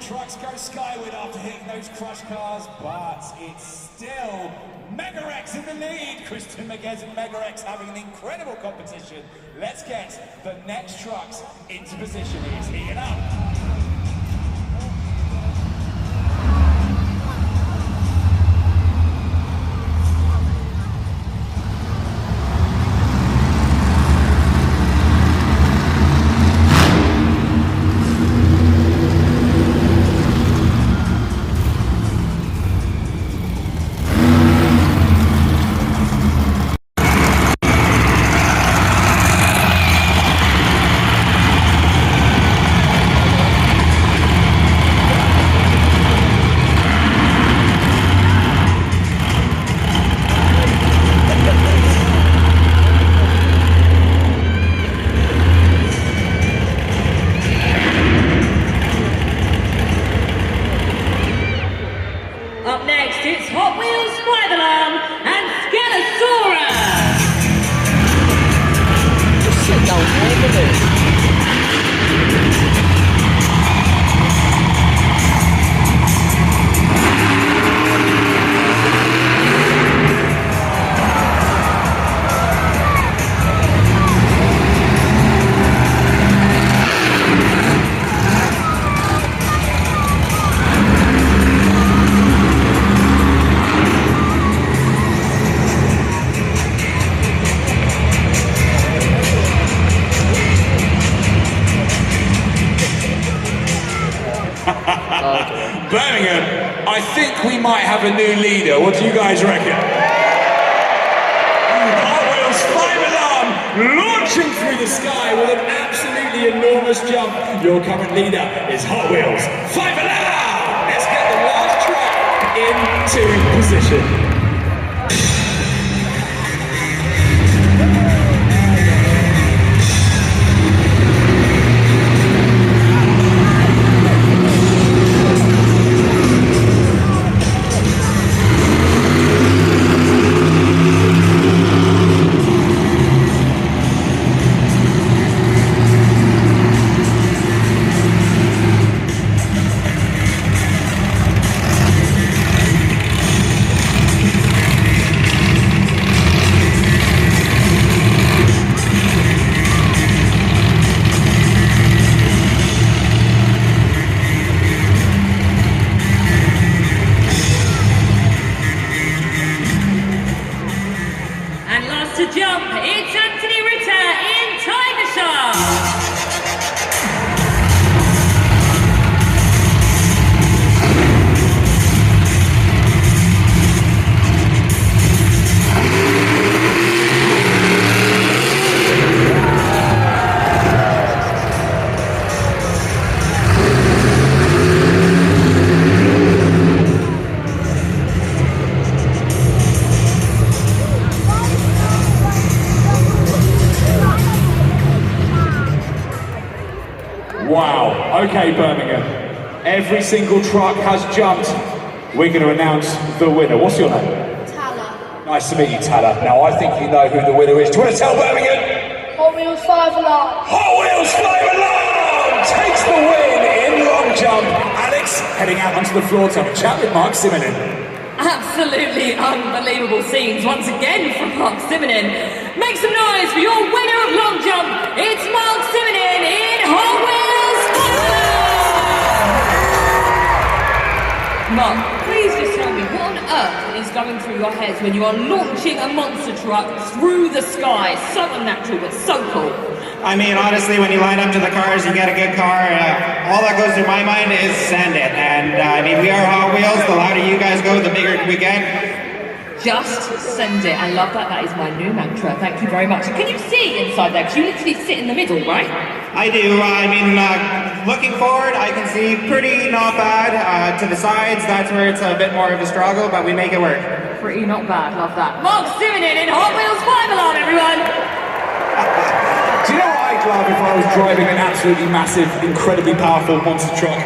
Trucks go skyward after hitting those crush cars, but it's still Megarex in the lead. Christian Miguez and Megarex having an incredible competition. Let's get the next trucks into position. It is heating up. Up next, it's Hot Wheels 5-alarm and Scanosaurus! Just sit down for a minute. Birmingham, I think we might have a new leader. What do you guys reckon? Hot Wheels 5-alarm launching through the sky with an absolutely enormous jump. Your current leader is Hot Wheels 5-alarm. Let's get the last truck into position. to jump, it's Anthony Ritter in Tiger Shark. Wow, okay Birmingham, every single truck has jumped. We're going to announce the winner. What's your name? Tala. Nice to meet you, Tala. Now I think you know who the winner is. Do you want to tell Birmingham? Hot Wheels 5 alarm. Hot Wheels 5 Alarm takes the win in long jump. Alex heading out onto the floor to have a chat with Mark Simonin. Absolutely unbelievable scenes once again from Mark Simonin. Make some noise for your winner of long jump. It's Mark Simonin in Hot Wheels 5 Alarm. Mark, please just tell me what on earth is going through your heads when you are launching a monster truck through the sky? So unnatural, but so cool. I mean, honestly, when you line up to the cars, you get a good car. All that goes through my mind is send it. And I mean, we are Hot Wheels. The louder you guys go, the bigger we get. Just send it. I love that. That is my new mantra. Thank you very much. Can you see inside there? Because you literally sit in the middle, right? I do. I mean, looking forward, I can see pretty not bad. To the sides, that's where it's a bit more of a struggle, but we make it work. Pretty not bad. Love that. Mark Simonin in Hot Wheels 5 Alarm, everyone. Do you know what I'd love if I was driving an absolutely massive, incredibly powerful monster truck?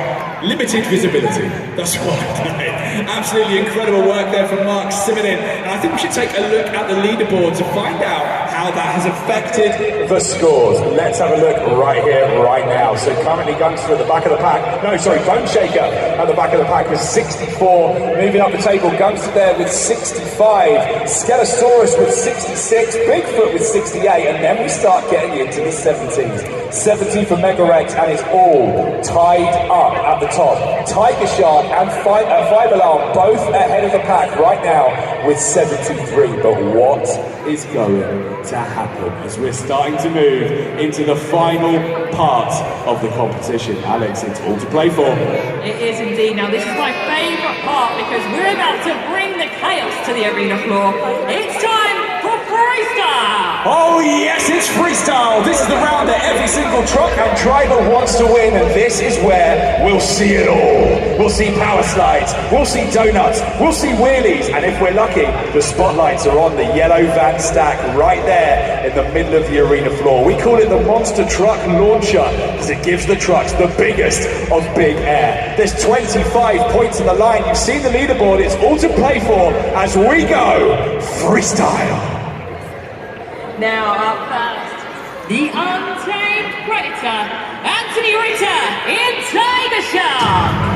Limited visibility. That's what I'd like. Absolutely incredible work there from Mark Simonin. And I think we should take a look at the leaderboard to find out how that has affected the scores. Let's have a look right here, right now. So currently Gunster at the back of the pack. No, sorry, Bone Shaker at the back of the pack with 64. Moving up the table, Gunster there with 65. Skelosaurus with 66. Bigfoot with 68. And then we start getting into the 70s. 70 for Megarex, and it's all tied up at the top. Tiger Shark and Five Alarm both ahead of the pack right now with 73. But what is going to happen as we're starting to move into the final part of the competition? Alex, it's all to play for. It is indeed. Now, this is my favourite part because we're about to bring the chaos to the arena floor. It's time for Freestyle! Oh yes, it's Freestyle! This is the round that every single truck and driver wants to win, and this is where we'll see it all. We'll see power slides, we'll see donuts, we'll see wheelies, and if we're lucky, the spotlights are on the yellow van stack right there in the middle of the arena floor. We call it the Monster Truck Launcher because it gives the trucks the biggest of big air. There's 25 points on the line. You've seen the leaderboard. It's all to play for as we go Freestyle. Now up first, the untamed predator, Anthony Ritter in Tiger Shark.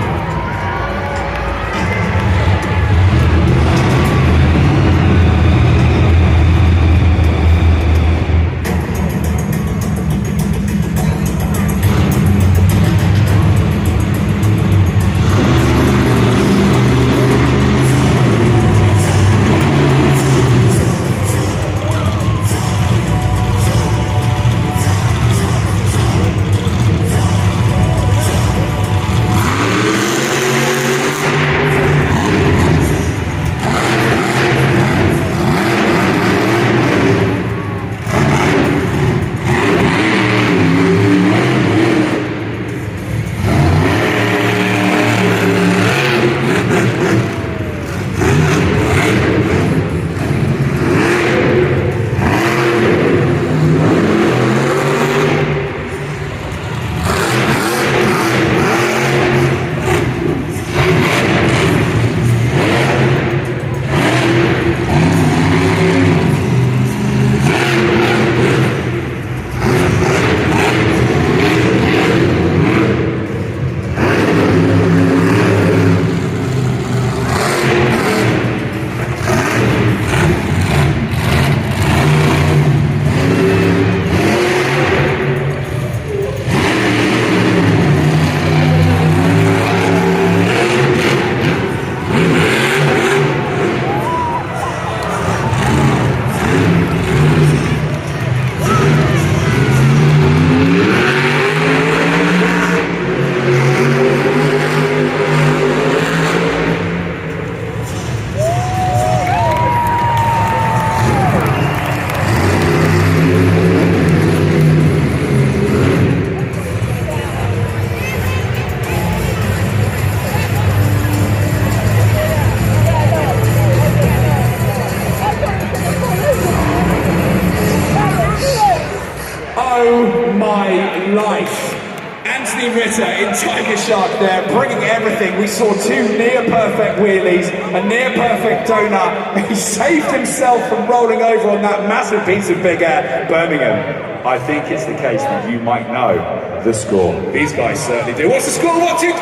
Ritter in Tiger Shark there, bringing everything. We saw two near-perfect wheelies, a near-perfect donut. He saved himself from rolling over on that massive piece of big air. Birmingham, I think it's the case that you might know the score. These guys certainly do. What's the score? 1, 2, 3!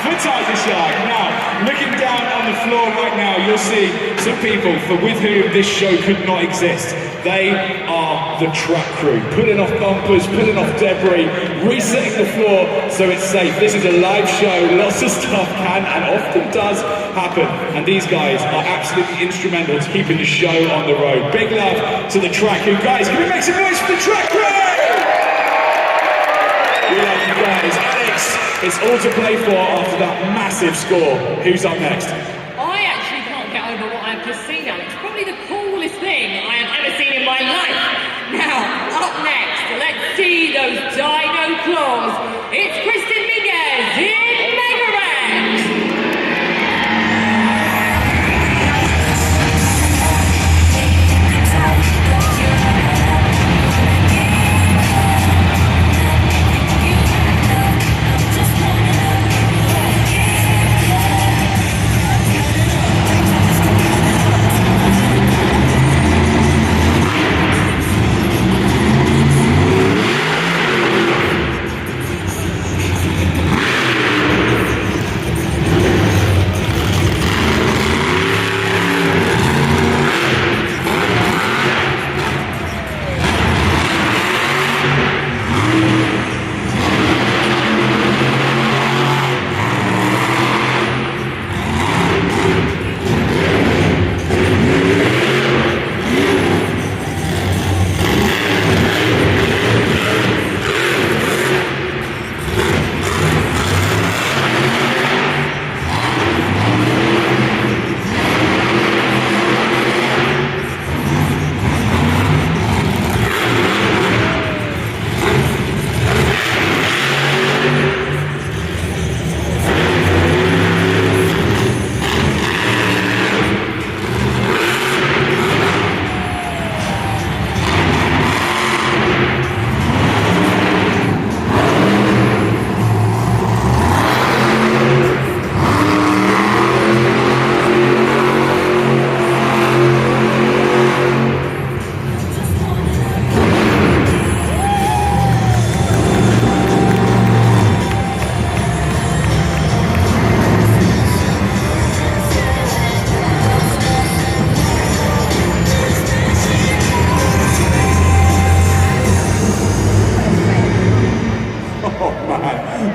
For Tiger Shark. Now, looking down on the floor right now, you'll see some people with whom this show could not exist. They are the track crew, pulling off bumpers, pulling off debris, resetting the floor so it's safe. This is a live show, lots of stuff can and often does happen, and these guys are absolutely instrumental to keeping the show on the road. Big love to the track crew. Guys, can we make some noise for the track crew? We love you guys. Alex, it's all to play for after that massive score. Who's up next? I actually can't get over what I've just seen, Alex. Probably the coolest thing I have ever seen in my life. Now, up next, let's see those dino claws. It's Kristen Miguez in Megarex.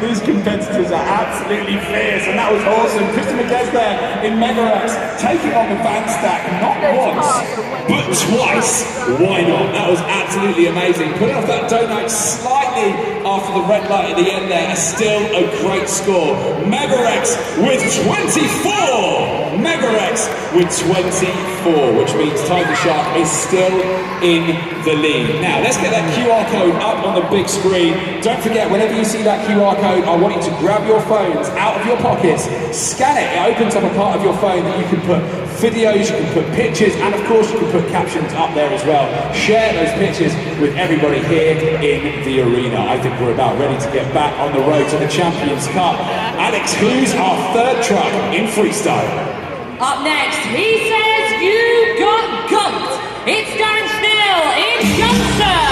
These competitors are absolutely fierce, and that was awesome. Kristen Miguez there in Megarex, taking on the van stack, not once, but twice. Why not? That was absolutely amazing. Putting off that donut slightly after the red light at the end there, still a great score. Megarex with 24! Megarex with 24, which means Tiger Shark is still in the lead. Now, let's get that QR code up on the big screen. Don't forget, whenever you see that QR code, I want you to grab your phones out of your pockets, scan it. It opens up a part of your phone that you can put videos, you can put pictures, and of course you can put captions up there as well. Share those pictures with everybody here in the arena. I think we're about ready to get back on the road to the Champions Cup. Alex, who's our third truck in freestyle? Up next, he says you got gumped. It's Darren Still in Gumpster.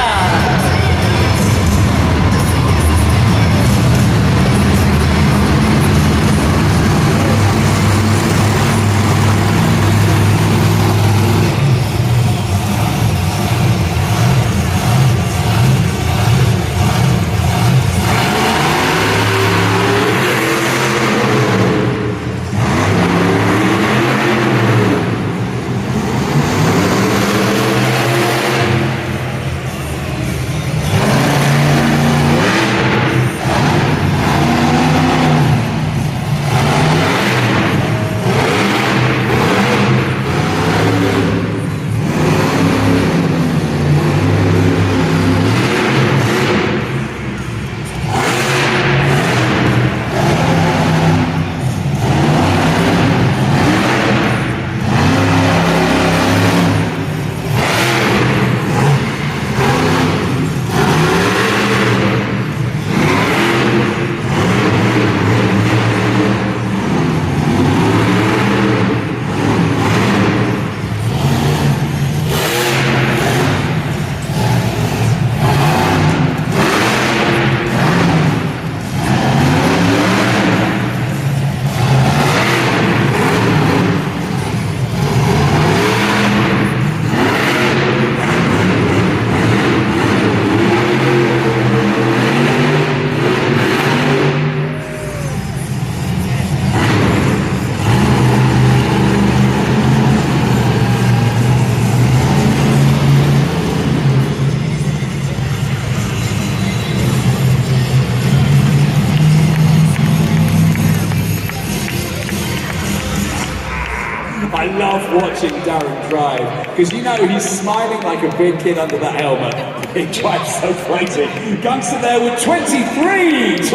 I love watching Darren drive, because you know he's smiling like a big kid under that helmet. He drives so crazy. Gangster there with 23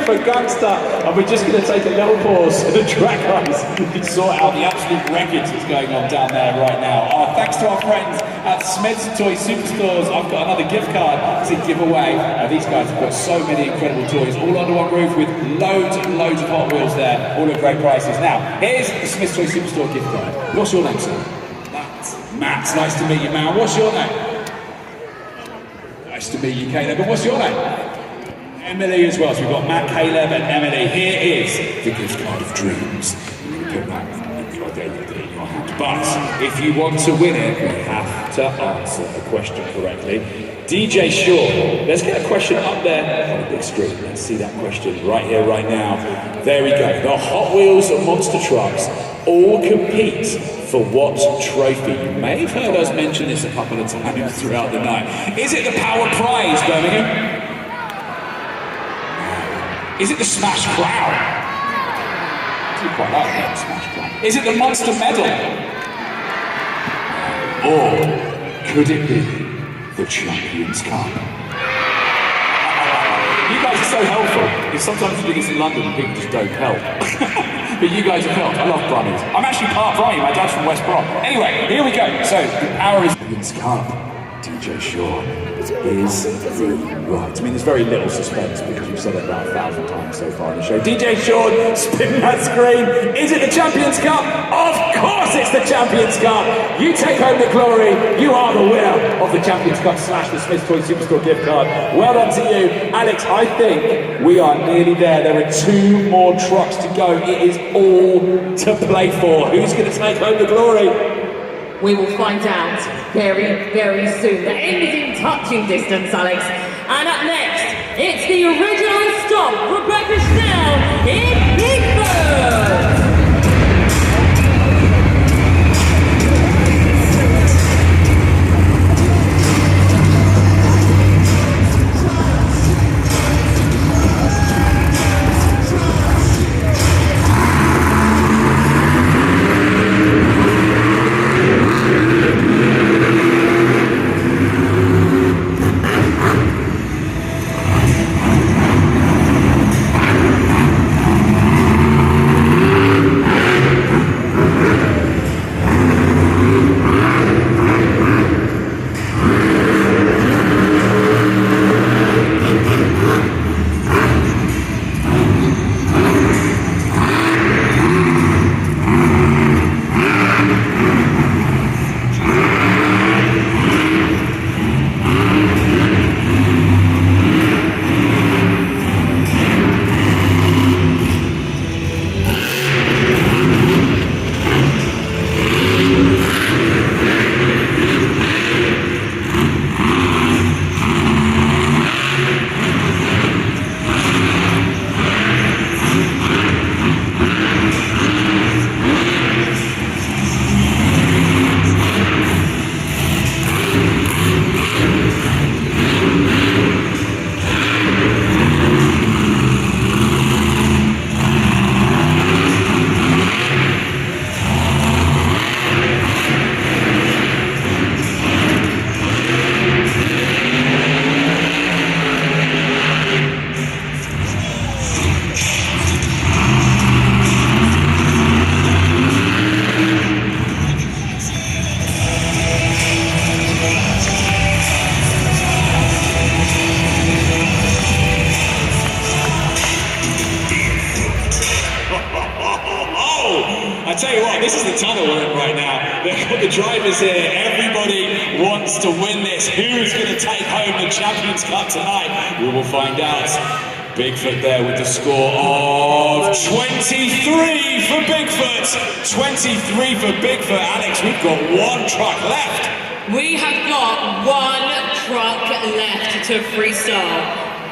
for Gangster. And we're just going to take a little pause so the track guys can sort out the absolute wreckage that's going on down there right now. Thanks to our friends at Smith's Toy Superstores. I've got another gift card to give away. These guys have got so many incredible toys all under one roof with loads and loads of Hot Wheels there, all at great prices. Now, here's the Smith's Toy Superstore gift card. What's your name, sir? Matt. Nice to meet you, man. What's your name? Nice to meet you, Caleb. And what's your name? Emily as well. So we've got Matt, Caleb, and Emily. Here is the gift card of dreams. You can put that in your hand. But if you want to win it, you have to answer the question correctly. DJ Shaw, let's get a question up there on the big screen. Let's see that question right here, right now. There we go. The Hot Wheels and Monster Trucks all compete for what trophy? You may have heard us mention this a couple of times throughout the night. Is it the Power Prize, Birmingham? Is it the Smash Crown? I do quite like that, Smash Crown. Is it the Monster Medal? Or could it be the Champions Cup? You guys are so helpful. It's sometimes the biggest in London and people just don't help. But you guys have helped. I love Brummies. I'm actually part Brummy. My dad's from West Brom. Anyway, here we go. So, the power is Champions Cup. DJ Shaw is the right. I mean, there's very little suspense because we've said it about 1,000 times so far in the show. DJ Shaw, spin that screen. Is it the Champions Cup? Of course it's the Champions Cup. You take home the glory. You are the winner of the Champions Cup / the Smith's Toy Superstore gift card. Well done to you. Alex, I think we are nearly there. There are 2 more trucks to go. It is all to play for. Who's going to take home the glory? We will find out very, very soon. The end is in touching distance, Alex. And up next, it's the original stop, Rebecca Snell in Bigford. I tell you what, this is the tunnel we're in right now. They've got the drivers here. Everybody wants to win this. Who's going to take home the Champions Cup tonight? We will find out. Bigfoot there with the score of 23 for Bigfoot. 23 for Bigfoot. Alex, we've got 1 truck left. We have got 1 truck left to freestyle.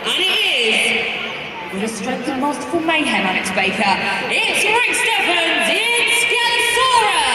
And it is, with a strength and masterful mayhem, Alex Baker, it's Rick Steffens in Scalasaurus!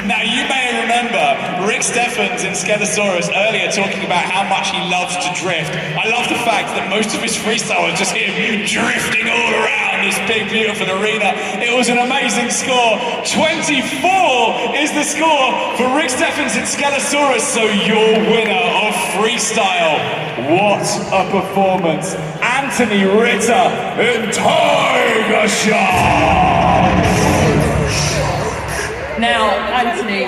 Now you may remember Rick Steffens in Skelosaurus earlier talking about how much he loves to drift. I love the fact that most of his freestyle was just him drifting all around this big beautiful arena. It was an amazing score. 24 is the score for Rick Steffens in Skelosaurus, so your winner of freestyle. What a performance. Anthony Ritter in Tiger Shark. Now, Anthony,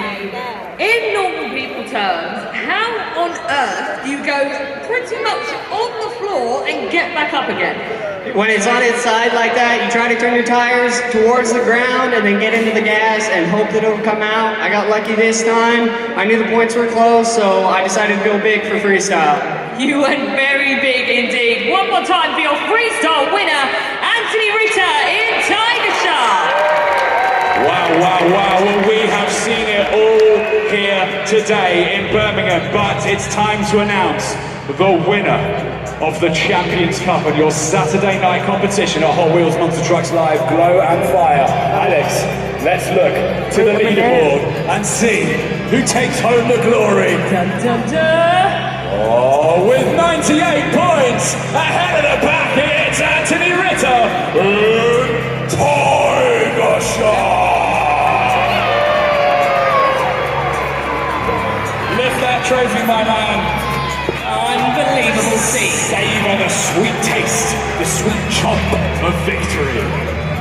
in normal people terms, how on earth do you go pretty much on the floor and get back up again? When it's on its side like that, you try to turn your tires towards the ground and then get into the gas and hope that it'll come out. I got lucky this time. I knew the points were close, so I decided to go big for freestyle. You went very big indeed. One more time for your freestyle winner, Anthony Ritter in Tiger Shark. Wow, wow, wow. Well, we have seen it all here today in Birmingham, but it's time to announce the winner of the Champions Cup and your Saturday night competition at Hot Wheels Monster Trucks Live Glow and Fire. Alex, let's look to the leaderboard and see who takes home the glory. Dun, dun, dun. Oh, with 98 points ahead of the pack, it's Anthony Ritter in Tiger Shark. Lift that trophy, my man. Unbelievable scene. Savor the sweet taste, the sweet chomp of victory.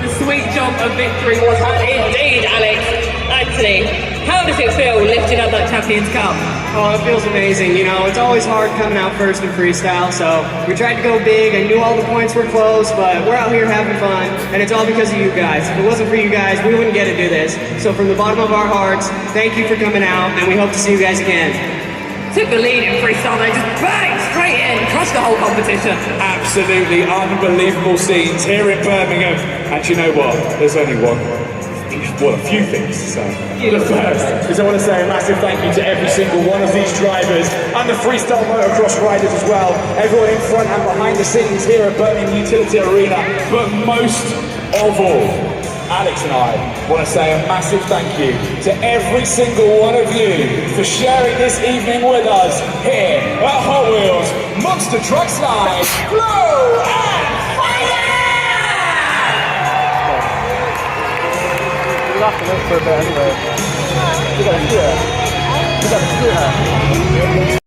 The sweet jump of victory was had indeed, Alex. Anthony, how does it feel lifting up that Champions Cup? Oh, it feels amazing. You know, it's always hard coming out first in freestyle, so we tried to go big. I knew all the points were close, but we're out here having fun, and it's all because of you guys. If it wasn't for you guys, we wouldn't get to do this. So from the bottom of our hearts, thank you for coming out, and we hope to see you guys again. Took the lead in freestyle, they just bang straight in, crushed the whole competition. Absolutely unbelievable scenes here in Birmingham. And you know what? There's only one. Well, a few things to say. The first is I want to say a massive thank you to every single one of these drivers and the freestyle motocross riders as well. Everyone in front and behind the scenes here at Birmingham Utility Arena. But most of all, Alex and I want to say a massive thank you to every single one of you for sharing this evening with us here at Hot Wheels Monster Trucks Live Glow and Fire! We'll have to wait for a bit anyway. We gotta do it. We gotta do it.